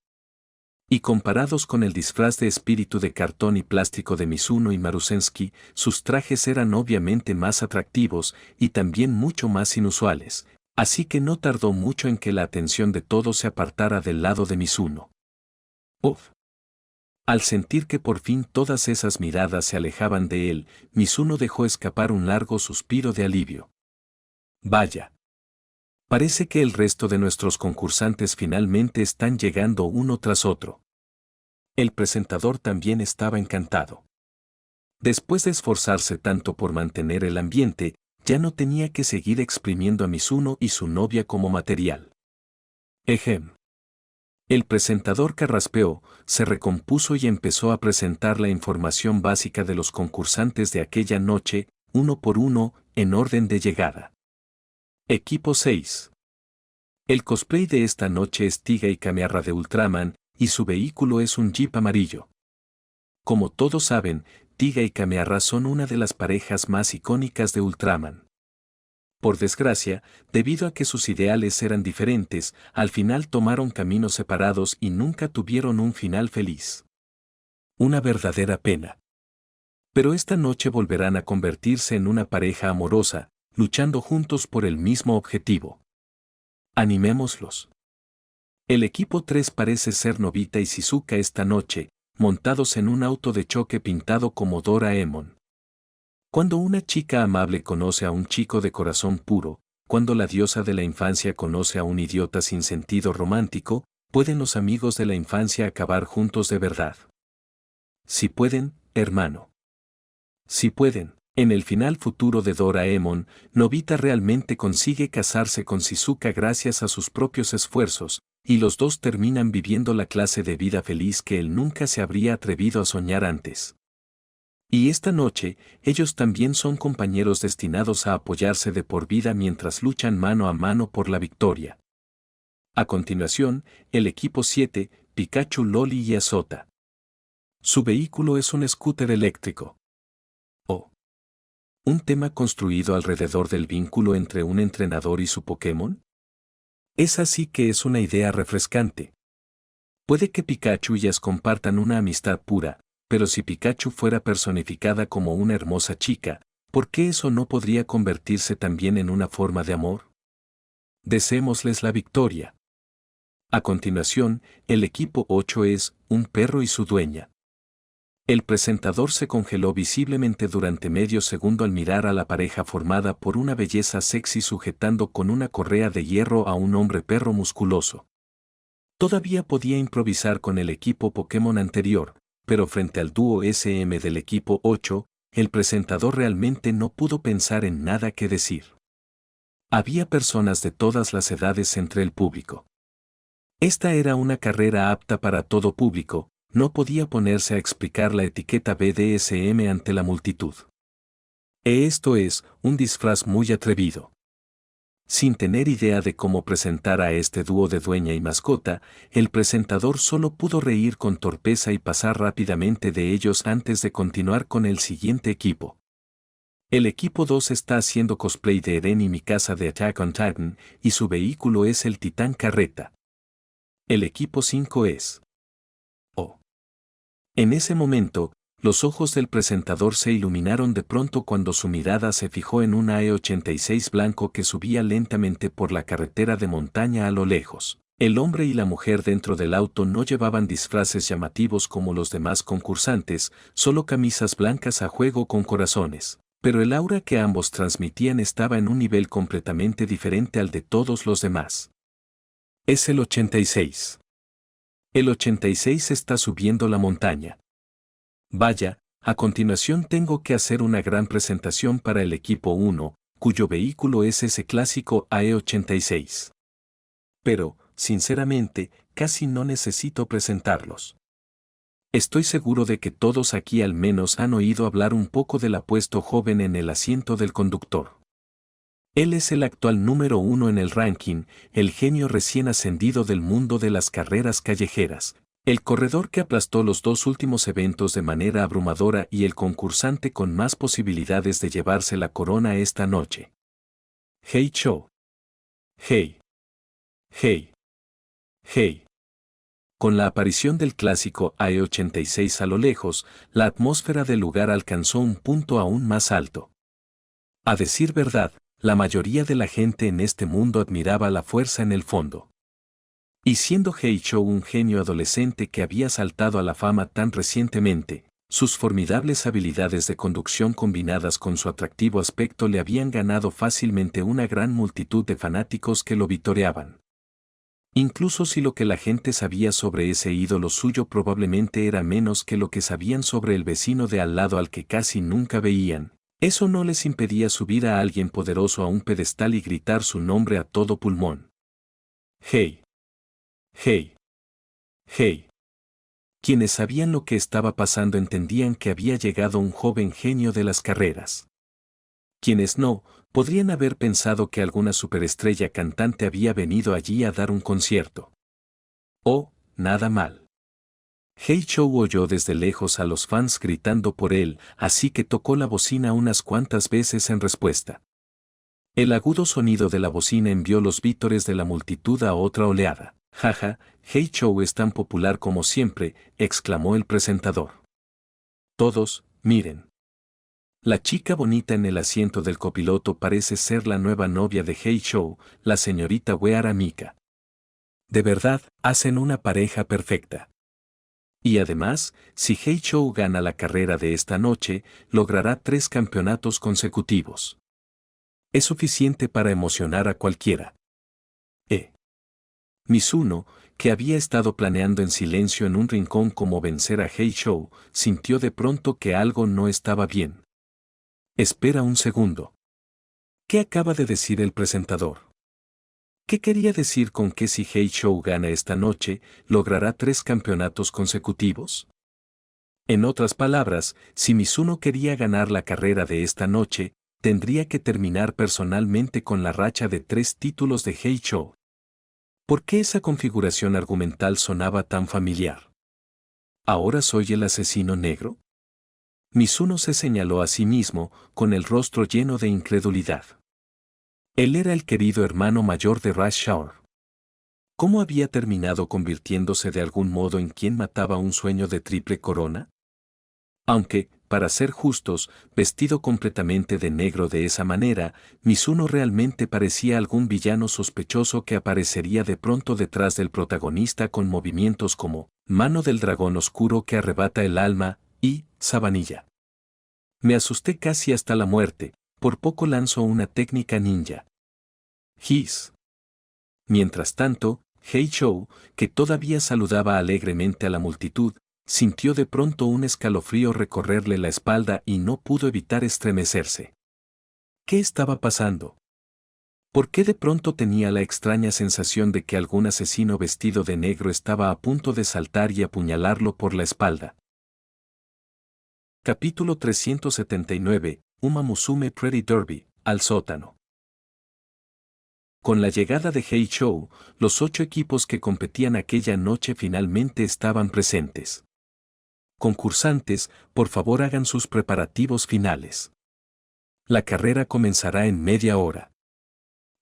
Y comparados con el disfraz de espíritu de cartón y plástico de Mizuno y Marusensky, sus trajes eran obviamente más atractivos y también mucho más inusuales, así que no tardó mucho en que la atención de todos se apartara del lado de Mizuno. ¡Uf! Al sentir que por fin todas esas miradas se alejaban de él, Mizuno dejó escapar un largo suspiro de alivio. Vaya. Parece que el resto de nuestros concursantes finalmente están llegando uno tras otro. El presentador también estaba encantado. Después de esforzarse tanto por mantener el ambiente, ya no tenía que seguir exprimiendo a Mizuno y su novia como material. Ejem. El presentador carraspeó, se recompuso y empezó a presentar la información básica de los concursantes de aquella noche, uno por uno, en orden de llegada. Equipo 6. El cosplay de esta noche es Tiga y Kamehameha de Ultraman, y su vehículo es un jeep amarillo. Como todos saben, Tiga y Kamehameha son una de las parejas más icónicas de Ultraman. Por desgracia, debido a que sus ideales eran diferentes, al final tomaron caminos separados y nunca tuvieron un final feliz. Una verdadera pena. Pero esta noche volverán a convertirse en una pareja amorosa, luchando juntos por el mismo objetivo. Animémoslos. El equipo 3 parece ser Nobita y Shizuka esta noche, montados en un auto de choque pintado como Doraemon. Cuando una chica amable conoce a un chico de corazón puro, cuando la diosa de la infancia conoce a un idiota sin sentido romántico, ¿pueden los amigos de la infancia acabar juntos de verdad? Si pueden, hermano. Si pueden, En el final futuro de Doraemon, Nobita realmente consigue casarse con Shizuka gracias a sus propios esfuerzos, y los dos terminan viviendo la clase de vida feliz que él nunca se habría atrevido a soñar antes. Y esta noche, ellos también son compañeros destinados a apoyarse de por vida mientras luchan mano a mano por la victoria. A continuación, el equipo 7, Pikachu, Loli y Azota. Su vehículo es un scooter eléctrico. Oh. ¿Un tema construido alrededor del vínculo entre un entrenador y su Pokémon? Esa sí que es una idea refrescante. Puede que Pikachu y Ash compartan una amistad pura, pero si Pikachu fuera personificada como una hermosa chica, ¿por qué eso no podría convertirse también en una forma de amor? Deseémosles la victoria. A continuación, el equipo 8 es un perro y su dueña. El presentador se congeló visiblemente durante medio segundo al mirar a la pareja formada por una belleza sexy sujetando con una correa de hierro a un hombre perro musculoso. Todavía podía improvisar con el equipo Pokémon anterior, pero frente al dúo SM del equipo 8, el presentador realmente no pudo pensar en nada que decir. Había personas de todas las edades entre el público. Esta era una carrera apta para todo público, no podía ponerse a explicar la etiqueta BDSM ante la multitud. Esto es, un disfraz muy atrevido. Sin tener idea de cómo presentar a este dúo de dueña y mascota, el presentador solo pudo reír con torpeza y pasar rápidamente de ellos antes de continuar con el siguiente equipo. El equipo 2 está haciendo cosplay de Eren y Mikasa de Attack on Titan, y su vehículo es el Titán Carreta. El equipo 5 es. Oh. En ese momento, los ojos del presentador se iluminaron de pronto cuando su mirada se fijó en un AE-86 blanco que subía lentamente por la carretera de montaña a lo lejos. El hombre y la mujer dentro del auto no llevaban disfraces llamativos como los demás concursantes, solo camisas blancas a juego con corazones. Pero el aura que ambos transmitían estaba en un nivel completamente diferente al de todos los demás. Es el 86. El 86 está subiendo la montaña. Vaya, a continuación tengo que hacer una gran presentación para el equipo 1, cuyo vehículo es ese clásico AE-86. Pero, sinceramente, casi no necesito presentarlos. Estoy seguro de que todos aquí al menos han oído hablar un poco del apuesto joven en el asiento del conductor. Él es el actual número 1 en el ranking, el genio recién ascendido del mundo de las carreras callejeras, el corredor que aplastó los dos últimos eventos de manera abrumadora y el concursante con más posibilidades de llevarse la corona esta noche. Hey Cho. Hey. Hey. Hey. Con la aparición del clásico AE-86 a lo lejos, la atmósfera del lugar alcanzó un punto aún más alto. A decir verdad, la mayoría de la gente en este mundo admiraba la fuerza en el fondo. Y siendo Heicho un genio adolescente que había saltado a la fama tan recientemente, sus formidables habilidades de conducción combinadas con su atractivo aspecto le habían ganado fácilmente una gran multitud de fanáticos que lo vitoreaban. Incluso si lo que la gente sabía sobre ese ídolo suyo probablemente era menos que lo que sabían sobre el vecino de al lado al que casi nunca veían, eso no les impedía subir a alguien poderoso a un pedestal y gritar su nombre a todo pulmón. Hey. Hey. Hey. Quienes sabían lo que estaba pasando entendían que había llegado un joven genio de las carreras. Quienes no, podrían haber pensado que alguna superestrella cantante había venido allí a dar un concierto. Oh, nada mal. Heicho oyó desde lejos a los fans gritando por él, así que tocó la bocina unas cuantas veces en respuesta. El agudo sonido de la bocina envió los vítores de la multitud a otra oleada. Jaja, Heicho es tan popular como siempre, exclamó el presentador. Todos, miren. La chica bonita en el asiento del copiloto parece ser la nueva novia de Heicho, la señorita Uehara Mika. De verdad, hacen una pareja perfecta. Y además, si Heicho gana la carrera de esta noche, logrará 3 campeonatos consecutivos. Es suficiente para emocionar a cualquiera. Mizuno, que había estado planeando en silencio en un rincón cómo vencer a Heicho, sintió de pronto que algo no estaba bien. Espera un segundo. ¿Qué acaba de decir el presentador? ¿Qué quería decir con que si Heichou gana esta noche, logrará 3 campeonatos consecutivos? En otras palabras, si Mizuno quería ganar la carrera de esta noche, tendría que terminar personalmente con la racha de 3 títulos de Heichou. ¿Por qué esa configuración argumental sonaba tan familiar? ¿Ahora soy el asesino negro? Mizuno se señaló a sí mismo, con el rostro lleno de incredulidad. Él era el querido hermano mayor de Rush Shaw. ¿Cómo había terminado convirtiéndose de algún modo en quien mataba un sueño de triple corona? Aunque, para ser justos, vestido completamente de negro de esa manera, Mizuno realmente parecía algún villano sospechoso que aparecería de pronto detrás del protagonista con movimientos como mano del dragón oscuro que arrebata el alma y sabanilla. Me asusté casi hasta la muerte, por poco lanzó una técnica ninja. His. Mientras tanto, Heichou, que todavía saludaba alegremente a la multitud, sintió de pronto un escalofrío recorrerle la espalda y no pudo evitar estremecerse. ¿Qué estaba pasando? ¿Por qué de pronto tenía la extraña sensación de que algún asesino vestido de negro estaba a punto de saltar y apuñalarlo por la espalda? Capítulo 379, Uma Musume Pretty Derby, al sótano. Con la llegada de Heichou, los 8 equipos que competían aquella noche finalmente estaban presentes. Concursantes, por favor hagan sus preparativos finales. La carrera comenzará en media hora.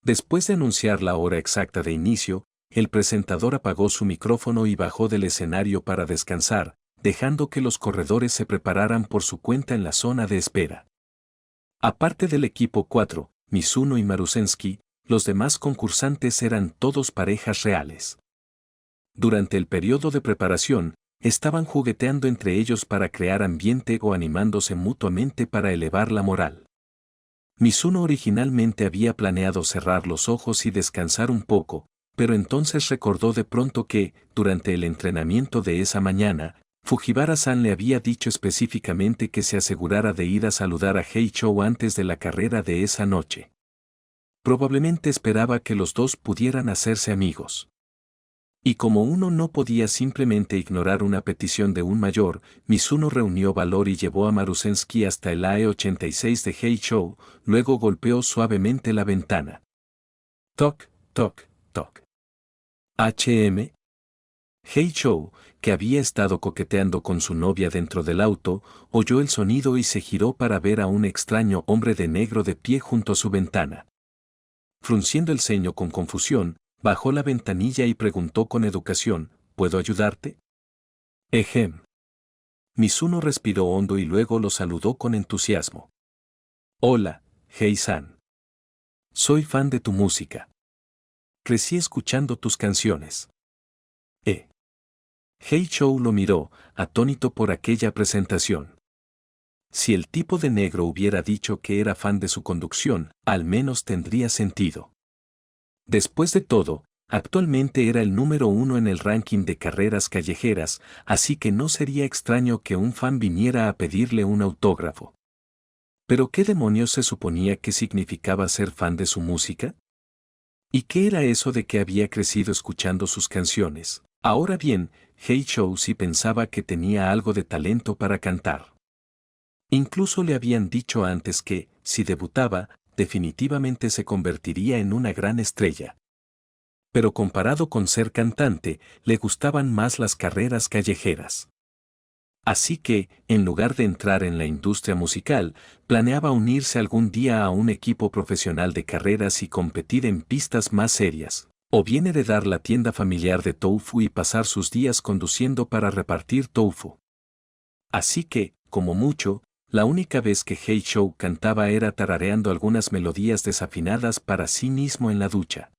Después de anunciar la hora exacta de inicio, el presentador apagó su micrófono y bajó del escenario para descansar, dejando que los corredores se prepararan por su cuenta en la zona de espera. Aparte del equipo 4, Mizuno y Marusensky, los demás concursantes eran todos parejas reales. Durante el periodo de preparación, estaban jugueteando entre ellos para crear ambiente o animándose mutuamente para elevar la moral. Mizuno originalmente había planeado cerrar los ojos y descansar un poco, pero entonces recordó de pronto que, durante el entrenamiento de esa mañana, Fujiwara-san le había dicho específicamente que se asegurara de ir a saludar a Heichou antes de la carrera de esa noche. Probablemente esperaba que los dos pudieran hacerse amigos. Y como uno no podía simplemente ignorar una petición de un mayor, Mizuno reunió valor y llevó a Marusensky hasta el AE86 de Heichou, luego golpeó suavemente la ventana. Toc, toc, toc. HM. Heichou, que había estado coqueteando con su novia dentro del auto, oyó el sonido y se giró para ver a un extraño hombre de negro de pie junto a su ventana. Frunciendo el ceño con confusión, bajó la ventanilla y preguntó con educación, ¿puedo ayudarte? Ejem. Mizuno respiró hondo y luego lo saludó con entusiasmo. Hola, Hei-san. Soy fan de tu música. Crecí escuchando tus canciones. Heichou lo miró, atónito por aquella presentación. Si el tipo de negro hubiera dicho que era fan de su conducción, al menos tendría sentido. Después de todo, actualmente era el número 1 en el ranking de carreras callejeras, así que no sería extraño que un fan viniera a pedirle un autógrafo. ¿Pero qué demonios se suponía que significaba ser fan de su música? ¿Y qué era eso de que había crecido escuchando sus canciones? Ahora bien, Heichou sí pensaba que tenía algo de talento para cantar. Incluso le habían dicho antes que, si debutaba, definitivamente se convertiría en una gran estrella. Pero comparado con ser cantante, le gustaban más las carreras callejeras. Así que, en lugar de entrar en la industria musical, planeaba unirse algún día a un equipo profesional de carreras y competir en pistas más serias, o bien heredar la tienda familiar de tofu y pasar sus días conduciendo para repartir tofu. Así que, como mucho, la única vez que Heichou cantaba era tarareando algunas melodías desafinadas para sí mismo en la ducha.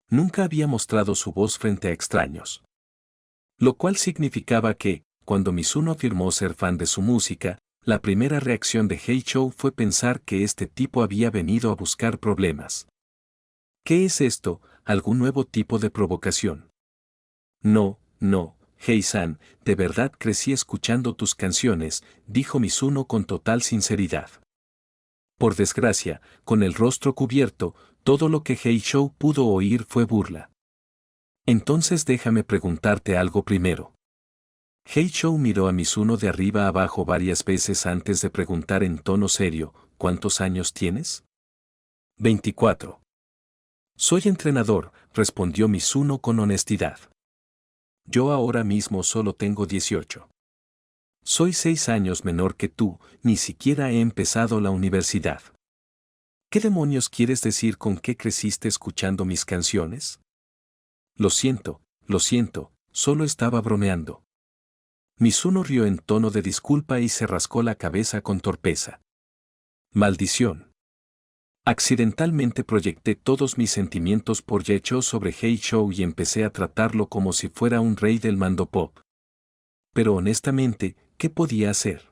Nunca había mostrado su voz frente a extraños. Lo cual significaba que, cuando Mizuno afirmó ser fan de su música, la primera reacción de Heichou fue pensar que este tipo había venido a buscar problemas. ¿Qué es esto? ¿Algún nuevo tipo de provocación? No, no, Hei-san, de verdad crecí escuchando tus canciones, dijo Mizuno con total sinceridad. Por desgracia, con el rostro cubierto, todo lo que Heishou pudo oír fue burla. Entonces déjame preguntarte algo primero. Heishou miró a Mizuno de arriba abajo varias veces antes de preguntar en tono serio, ¿cuántos años tienes? 24. Soy entrenador, respondió Mizuno con honestidad. Yo ahora mismo solo tengo 18. Soy 6 años menor que tú, ni siquiera he empezado la universidad. ¿Qué demonios quieres decir con que creciste escuchando mis canciones? Lo siento, solo estaba bromeando. Mizuno rió en tono de disculpa y se rascó la cabeza con torpeza. Maldición. Accidentalmente proyecté todos mis sentimientos por Yecho sobre Heishou y empecé a tratarlo como si fuera un rey del mandopop. Pero honestamente, ¿qué podía hacer?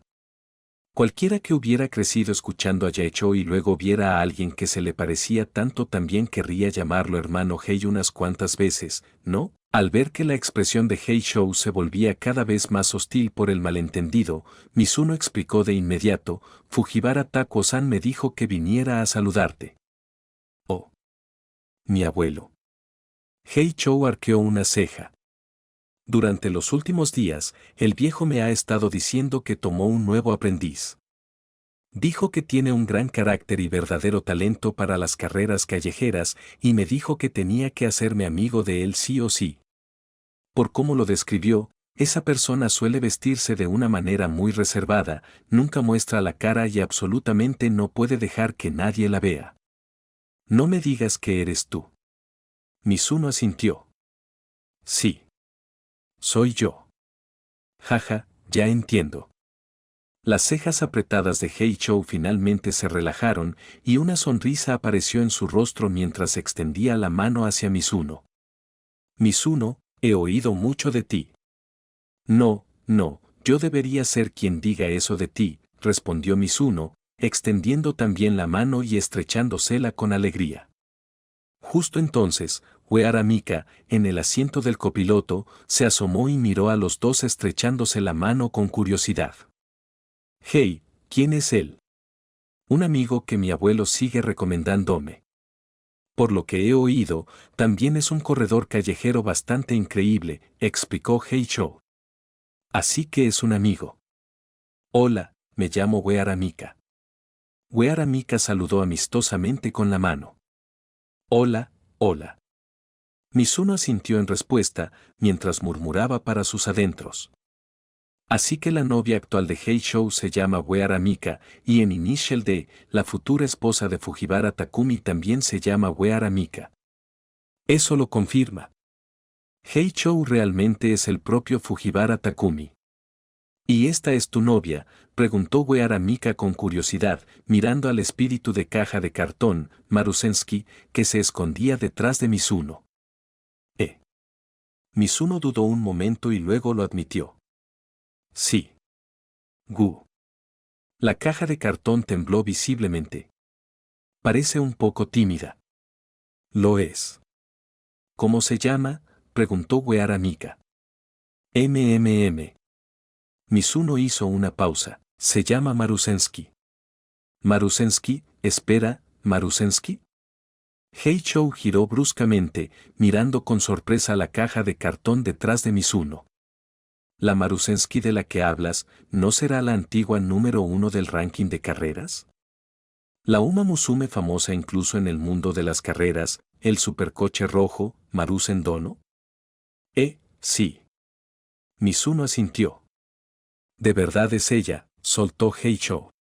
Cualquiera que hubiera crecido escuchando a Yecho y luego viera a alguien que se le parecía tanto también querría llamarlo hermano Hei unas cuantas veces, ¿no? Al ver que la expresión de Heishou se volvía cada vez más hostil por el malentendido, Mizuno explicó de inmediato, Fujiwara Tako-san me dijo que viniera a saludarte. Oh. Mi abuelo. Heishou arqueó una ceja. Durante los últimos días, el viejo me ha estado diciendo que tomó un nuevo aprendiz. Dijo que tiene un gran carácter y verdadero talento para las carreras callejeras y me dijo que tenía que hacerme amigo de él sí o sí. Por cómo lo describió, esa persona suele vestirse de una manera muy reservada, nunca muestra la cara y absolutamente no puede dejar que nadie la vea. No me digas que eres tú. Mizuno asintió. Sí. Soy yo. Jaja, ya entiendo. Las cejas apretadas de Heishou finalmente se relajaron y una sonrisa apareció en su rostro mientras extendía la mano hacia Mizuno. Mizuno, he oído mucho de ti. No, yo debería ser quien diga eso de ti, respondió Mizuno, extendiendo también la mano y estrechándosela con alegría. Justo entonces, Uehara Mika, en el asiento del copiloto, se asomó y miró a los dos estrechándose la mano con curiosidad. Hey, ¿quién es él? Un amigo que mi abuelo sigue recomendándome. Por lo que he oído, también es un corredor callejero bastante increíble, explicó Heishou. Así que es un amigo. Hola, me llamo Uehara Mika. Uehara Mika saludó amistosamente con la mano. Hola. Mizuno asintió en respuesta, mientras murmuraba para sus adentros. Así que la novia actual de Heishou se llama Uehara Mika, y en Initial D, la futura esposa de Fujiwara Takumi también se llama Uehara Mika. Eso lo confirma. Heishou realmente es el propio Fujiwara Takumi. ¿Y esta es tu novia?, preguntó Uehara Mika con curiosidad, mirando al espíritu de caja de cartón, Marusensky, que se escondía detrás de Mizuno. Mizuno dudó un momento y luego lo admitió. Sí. Gu. La caja de cartón tembló visiblemente. Parece un poco tímida. Lo es. ¿Cómo se llama?, preguntó Uehara Mika. MMM. Mizuno hizo una pausa. Se llama Marusensky. Marusensky, espera, ¿Marusensky? Heishou giró bruscamente, mirando con sorpresa la caja de cartón detrás de Mizuno. ¿La Marusensky de la que hablas no será la antigua número 1 del ranking de carreras? La Uma Musume famosa incluso en el mundo de las carreras, el supercoche rojo, Marusen Dono. Sí. Mizuno asintió. De verdad es ella, soltó Heishou.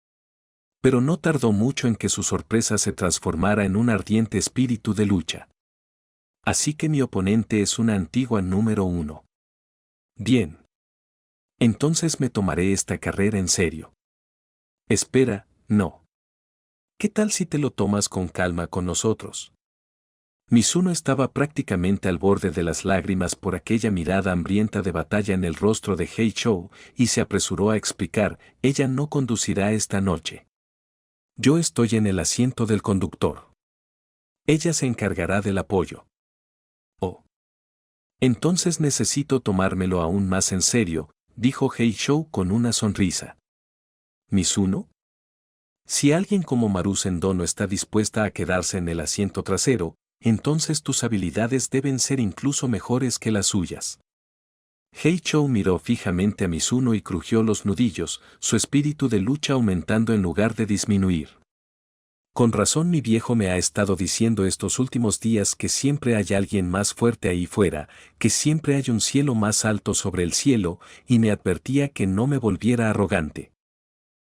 Pero no tardó mucho en que su sorpresa se transformara en un ardiente espíritu de lucha. Así que mi oponente es una antigua número 1. Bien. Entonces me tomaré esta carrera en serio. Espera, no. ¿Qué tal si te lo tomas con calma con nosotros? Mizuno estaba prácticamente al borde de las lágrimas por aquella mirada hambrienta de batalla en el rostro de Heishou y se apresuró a explicar, ella no conducirá esta noche. Yo estoy en el asiento del conductor. Ella se encargará del apoyo. Oh. Entonces necesito tomármelo aún más en serio, dijo Heishou con una sonrisa. ¿Mizuno? Si alguien como Maru Sendo no está dispuesta a quedarse en el asiento trasero, entonces tus habilidades deben ser incluso mejores que las suyas. Heichou miró fijamente a Mizuno y crujió los nudillos, su espíritu de lucha aumentando en lugar de disminuir. Con razón mi viejo me ha estado diciendo estos últimos días que siempre hay alguien más fuerte ahí fuera, que siempre hay un cielo más alto sobre el cielo, y me advertía que no me volviera arrogante.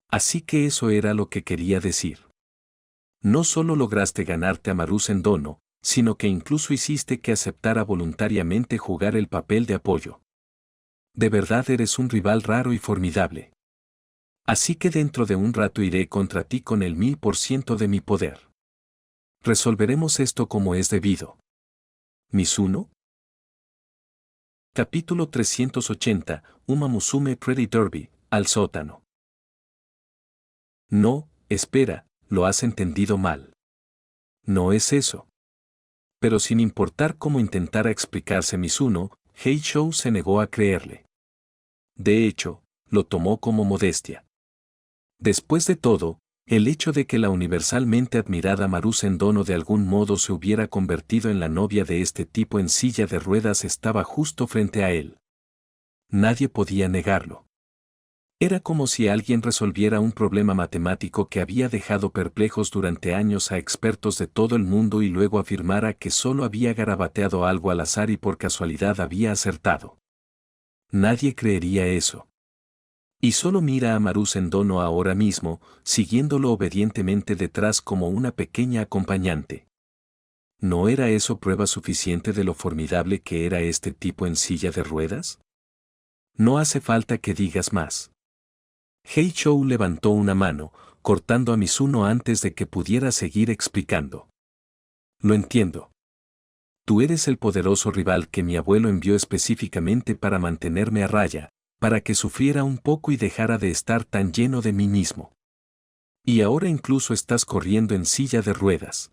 Así que eso era lo que quería decir. No solo lograste ganarte a Maru Sendono, sino que incluso hiciste que aceptara voluntariamente jugar el papel de apoyo. De verdad eres un rival raro y formidable. Así que dentro de un rato iré contra ti con el 1000% de mi poder. Resolveremos esto como es debido. ¿Mizuno? Capítulo 380, Uma Musume Pretty Derby, al sótano. No, espera, lo has entendido mal. No es eso. Pero sin importar cómo intentara explicarse Mizuno, Heichou se negó a creerle. De hecho, lo tomó como modestia. Después de todo, el hecho de que la universalmente admirada Maru Sendono de algún modo se hubiera convertido en la novia de este tipo en silla de ruedas estaba justo frente a él. Nadie podía negarlo. Era como si alguien resolviera un problema matemático que había dejado perplejos durante años a expertos de todo el mundo y luego afirmara que solo había garabateado algo al azar y por casualidad había acertado. Nadie creería eso. Y solo mira a Maru Sendono ahora mismo, siguiéndolo obedientemente detrás como una pequeña acompañante. ¿No era eso prueba suficiente de lo formidable que era este tipo en silla de ruedas? No hace falta que digas más. Heichou levantó una mano, cortando a Mizuno antes de que pudiera seguir explicando. Lo entiendo. Tú eres el poderoso rival que mi abuelo envió específicamente para mantenerme a raya, para que sufriera un poco y dejara de estar tan lleno de mí mismo. Y ahora incluso estás corriendo en silla de ruedas.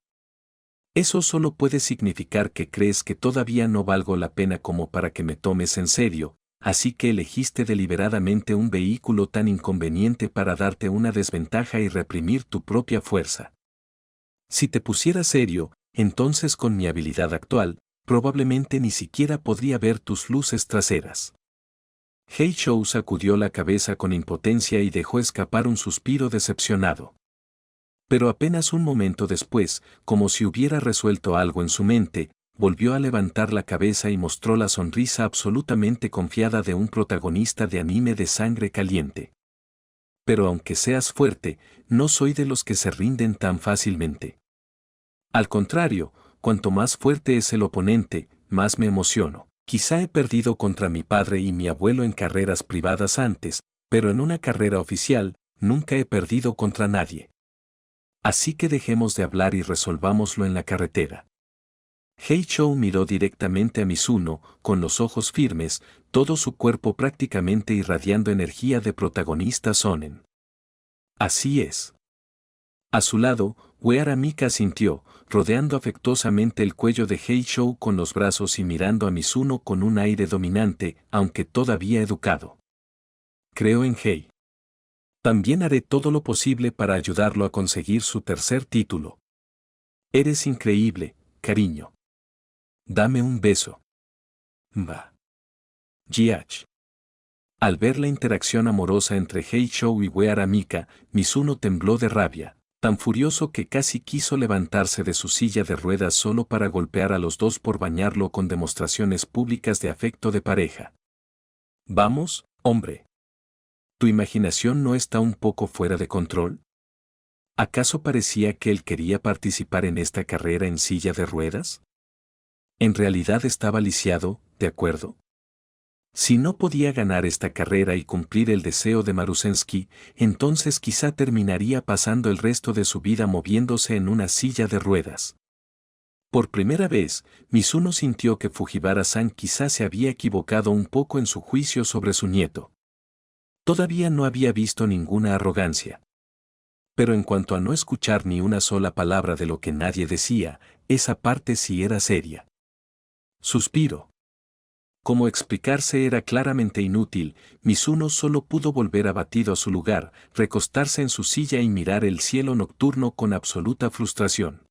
Eso solo puede significar que crees que todavía no valgo la pena como para que me tomes en serio, así que elegiste deliberadamente un vehículo tan inconveniente para darte una desventaja y reprimir tu propia fuerza. Si te pusieras serio, entonces con mi habilidad actual, probablemente ni siquiera podría ver tus luces traseras. Heichou sacudió la cabeza con impotencia y dejó escapar un suspiro decepcionado. Pero apenas un momento después, como si hubiera resuelto algo en su mente, volvió a levantar la cabeza y mostró la sonrisa absolutamente confiada de un protagonista de anime de sangre caliente. Pero aunque seas fuerte, no soy de los que se rinden tan fácilmente. Al contrario, cuanto más fuerte es el oponente, más me emociono. Quizá he perdido contra mi padre y mi abuelo en carreras privadas antes, pero en una carrera oficial, nunca he perdido contra nadie. Así que dejemos de hablar y resolvámoslo en la carretera. Heichou miró directamente a Mizuno, con los ojos firmes, todo su cuerpo prácticamente irradiando energía de protagonista shonen. Así es. A su lado, Uehara Mika sintió, rodeando afectuosamente el cuello de Heichou con los brazos y mirando a Mizuno con un aire dominante, aunque todavía educado. Creo en Hei. También haré todo lo posible para ayudarlo a conseguir su tercer título. Eres increíble, cariño. Dame un beso. Va. Jiach. Al ver la interacción amorosa entre Heichou y Uehara Mika, Mizuno tembló de rabia, tan furioso que casi quiso levantarse de su silla de ruedas solo para golpear a los dos por bañarlo con demostraciones públicas de afecto de pareja. Vamos, hombre. ¿Tu imaginación no está un poco fuera de control? ¿Acaso parecía que él quería participar en esta carrera en silla de ruedas? En realidad estaba lisiado, ¿de acuerdo? Si no podía ganar esta carrera y cumplir el deseo de Marusensky, entonces quizá terminaría pasando el resto de su vida moviéndose en una silla de ruedas. Por primera vez, Mizuno sintió que Fujiwara-san quizá se había equivocado un poco en su juicio sobre su nieto. Todavía no había visto ninguna arrogancia. Pero en cuanto a no escuchar ni una sola palabra de lo que nadie decía, esa parte sí era seria. Suspiro. Como explicarse era claramente inútil, Mizuno solo pudo volver abatido a su lugar, recostarse en su silla y mirar el cielo nocturno con absoluta frustración.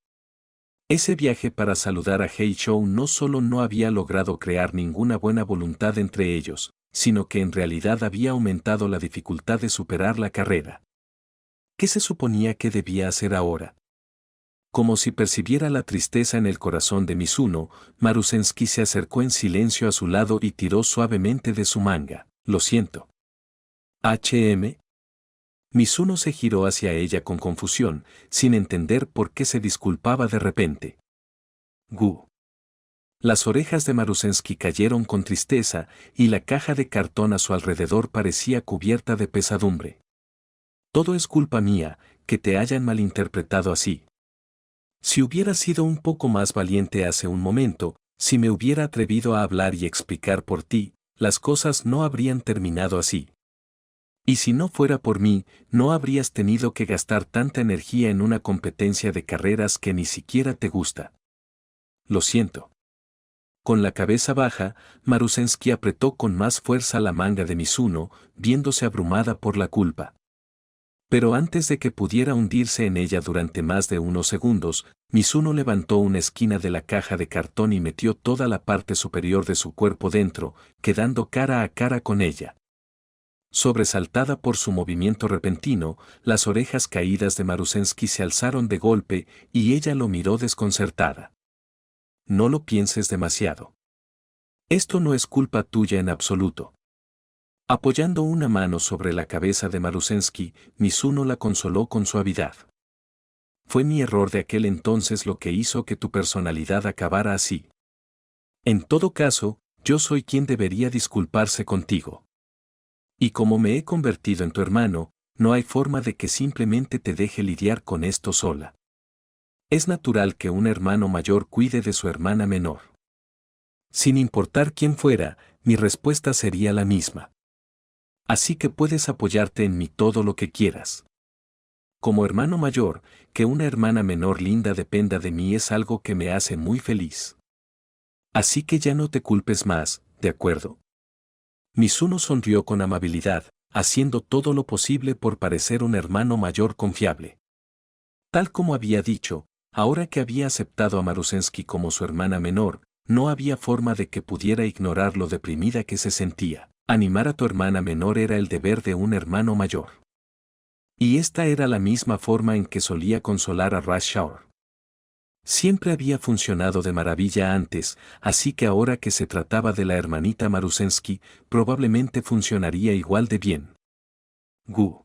Ese viaje para saludar a Heichou no solo no había logrado crear ninguna buena voluntad entre ellos, sino que en realidad había aumentado la dificultad de superar la carrera. ¿Qué se suponía que debía hacer ahora? Como si percibiera la tristeza en el corazón de Mizuno, Marusensky se acercó en silencio a su lado y tiró suavemente de su manga. Lo siento. ¿HM? Mizuno se giró hacia ella con confusión, sin entender por qué se disculpaba de repente. Gu. Las orejas de Marusensky cayeron con tristeza y la caja de cartón a su alrededor parecía cubierta de pesadumbre. Todo es culpa mía, que te hayan malinterpretado así. Si hubiera sido un poco más valiente hace un momento, si me hubiera atrevido a hablar y explicar por ti, las cosas no habrían terminado así. Y si no fuera por mí, no habrías tenido que gastar tanta energía en una competencia de carreras que ni siquiera te gusta. Lo siento. Con la cabeza baja, Marusensky apretó con más fuerza la manga de Mizuno, viéndose abrumada por la culpa. Pero antes de que pudiera hundirse en ella durante más de unos segundos, Mizuno levantó una esquina de la caja de cartón y metió toda la parte superior de su cuerpo dentro, quedando cara a cara con ella. Sobresaltada por su movimiento repentino, las orejas caídas de Marusensky se alzaron de golpe y ella lo miró desconcertada. No lo pienses demasiado. Esto no es culpa tuya en absoluto. Apoyando una mano sobre la cabeza de Marusensky, Mizuno la consoló con suavidad. Fue mi error de aquel entonces lo que hizo que tu personalidad acabara así. En todo caso, yo soy quien debería disculparse contigo. Y como me he convertido en tu hermano, no hay forma de que simplemente te deje lidiar con esto sola. Es natural que un hermano mayor cuide de su hermana menor. Sin importar quién fuera, mi respuesta sería la misma. Así que puedes apoyarte en mí todo lo que quieras. Como hermano mayor, que una hermana menor linda dependa de mí es algo que me hace muy feliz. Así que ya no te culpes más, ¿de acuerdo? Mizuno sonrió con amabilidad, haciendo todo lo posible por parecer un hermano mayor confiable. Tal como había dicho, ahora que había aceptado a Marusensky como su hermana menor, no había forma de que pudiera ignorar lo deprimida que se sentía. Animar a tu hermana menor era el deber de un hermano mayor. Y esta era la misma forma en que solía consolar a Rush Hour. Siempre había funcionado de maravilla antes, así que ahora que se trataba de la hermanita Marusensky, probablemente funcionaría igual de bien. Gu.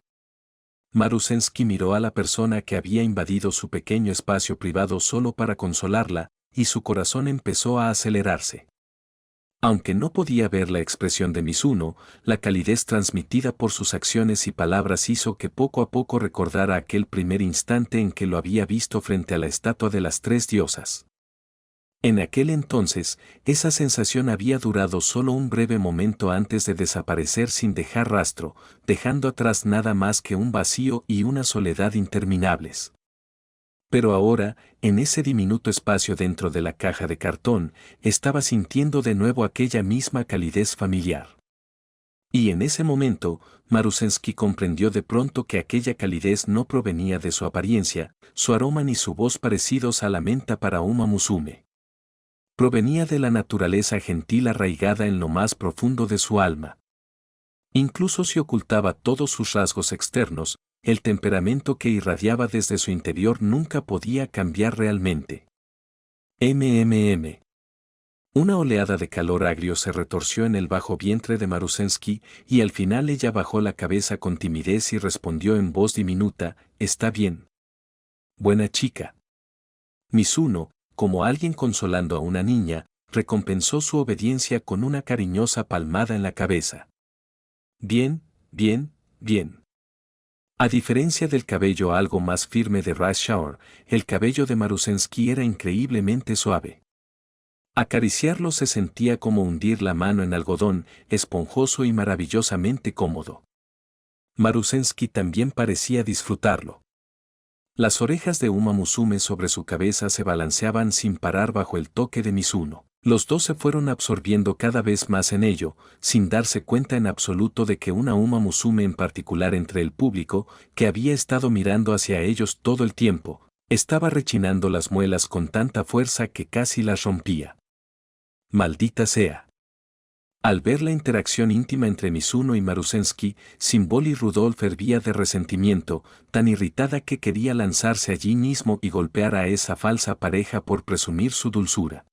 Marusensky miró a la persona que había invadido su pequeño espacio privado solo para consolarla, y su corazón empezó a acelerarse. Aunque no podía ver la expresión de Mizuno, la calidez transmitida por sus acciones y palabras hizo que poco a poco recordara aquel primer instante en que lo había visto frente a la estatua de las tres diosas. En aquel entonces, esa sensación había durado solo un breve momento antes de desaparecer sin dejar rastro, dejando atrás nada más que un vacío y una soledad interminables. Pero ahora, en ese diminuto espacio dentro de la caja de cartón, estaba sintiendo de nuevo aquella misma calidez familiar. Y en ese momento, Marusensky comprendió de pronto que aquella calidez no provenía de su apariencia, su aroma ni su voz parecidos a la menta para Uma Musume. Provenía de la naturaleza gentil arraigada en lo más profundo de su alma. Incluso si ocultaba todos sus rasgos externos, el temperamento que irradiaba desde su interior nunca podía cambiar realmente. MMM. Una oleada de calor agrio se retorció en el bajo vientre de Marusensky y al final ella bajó la cabeza con timidez y respondió en voz diminuta, «Está bien. Buena chica». Mizuno, como alguien consolando a una niña, recompensó su obediencia con una cariñosa palmada en la cabeza. «Bien, bien, bien». A diferencia del cabello algo más firme de Rush Hour, el cabello de Marusensky era increíblemente suave. Acariciarlo se sentía como hundir la mano en algodón, esponjoso y maravillosamente cómodo. Marusensky también parecía disfrutarlo. Las orejas de Uma Musume sobre su cabeza se balanceaban sin parar bajo el toque de Mizuno. Los dos se fueron absorbiendo cada vez más en ello, sin darse cuenta en absoluto de que una Uma Musume en particular entre el público, que había estado mirando hacia ellos todo el tiempo, estaba rechinando las muelas con tanta fuerza que casi las rompía. Maldita sea. Al ver la interacción íntima entre Mizuno y Marusensky, Symboli Rudolph hervía de resentimiento, tan irritada que quería lanzarse allí mismo y golpear a esa falsa pareja por presumir su dulzura.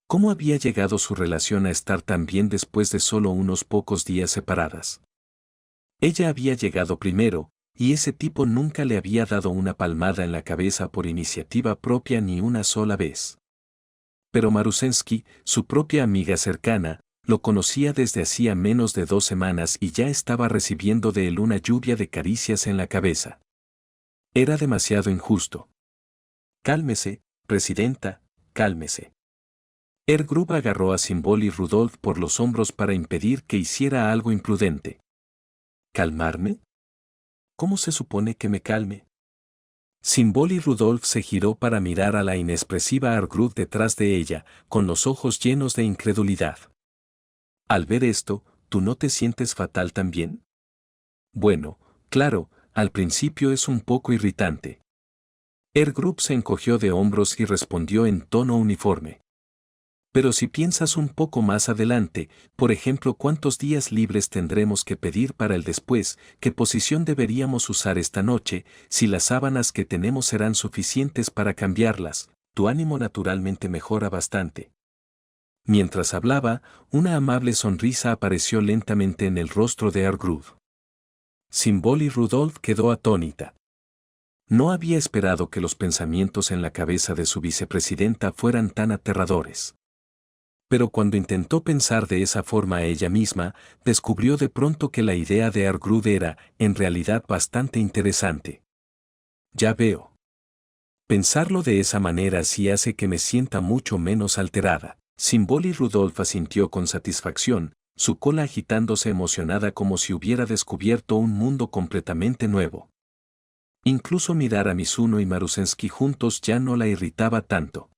¿Cómo había llegado su relación a estar tan bien después de solo unos pocos días separadas? Ella había llegado primero, y ese tipo nunca le había dado una palmada en la cabeza por iniciativa propia ni una sola vez. Pero Marusensky, su propia amiga cercana, lo conocía desde hacía menos de 2 semanas y ya estaba recibiendo de él una lluvia de caricias en la cabeza. Era demasiado injusto. Cálmese, presidenta, cálmese. Ergrup agarró a Symboli Rudolph por los hombros para impedir que hiciera algo imprudente. ¿Calmarme? ¿Cómo se supone que me calme? Symboli Rudolph se giró para mirar a la inexpresiva Ergrup detrás de ella, con los ojos llenos de incredulidad. Al ver esto, ¿tú no te sientes fatal también? Bueno, claro, al principio es un poco irritante. Ergrup se encogió de hombros y respondió en tono uniforme. Pero si piensas un poco más adelante, por ejemplo, ¿cuántos días libres tendremos que pedir para el después? ¿Qué posición deberíamos usar esta noche? Si las sábanas que tenemos serán suficientes para cambiarlas, tu ánimo naturalmente mejora bastante. Mientras hablaba, una amable sonrisa apareció lentamente en el rostro de Ergrup. Symboli Rudolph quedó atónita. No había esperado que los pensamientos en la cabeza de su vicepresidenta fueran tan aterradores. Pero cuando intentó pensar de esa forma a ella misma, descubrió de pronto que la idea de Ergrup era, en realidad, bastante interesante. Ya veo. Pensarlo de esa manera sí hace que me sienta mucho menos alterada. Symboli Rudolph asintió con satisfacción, su cola agitándose emocionada como si hubiera descubierto un mundo completamente nuevo. Incluso mirar a Mizuno y Marusensky juntos ya no la irritaba tanto.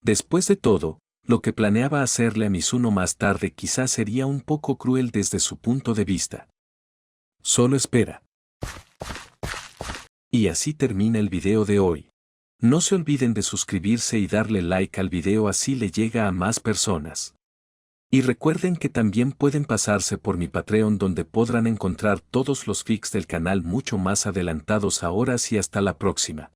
Después de todo, lo que planeaba hacerle a Mizuno más tarde quizás sería un poco cruel desde su punto de vista. Solo espera. Y así termina el video de hoy. No se olviden de suscribirse y darle like al video, así le llega a más personas. Y recuerden que también pueden pasarse por mi Patreon, donde podrán encontrar todos los fics del canal mucho más adelantados. Ahora sí, hasta la próxima.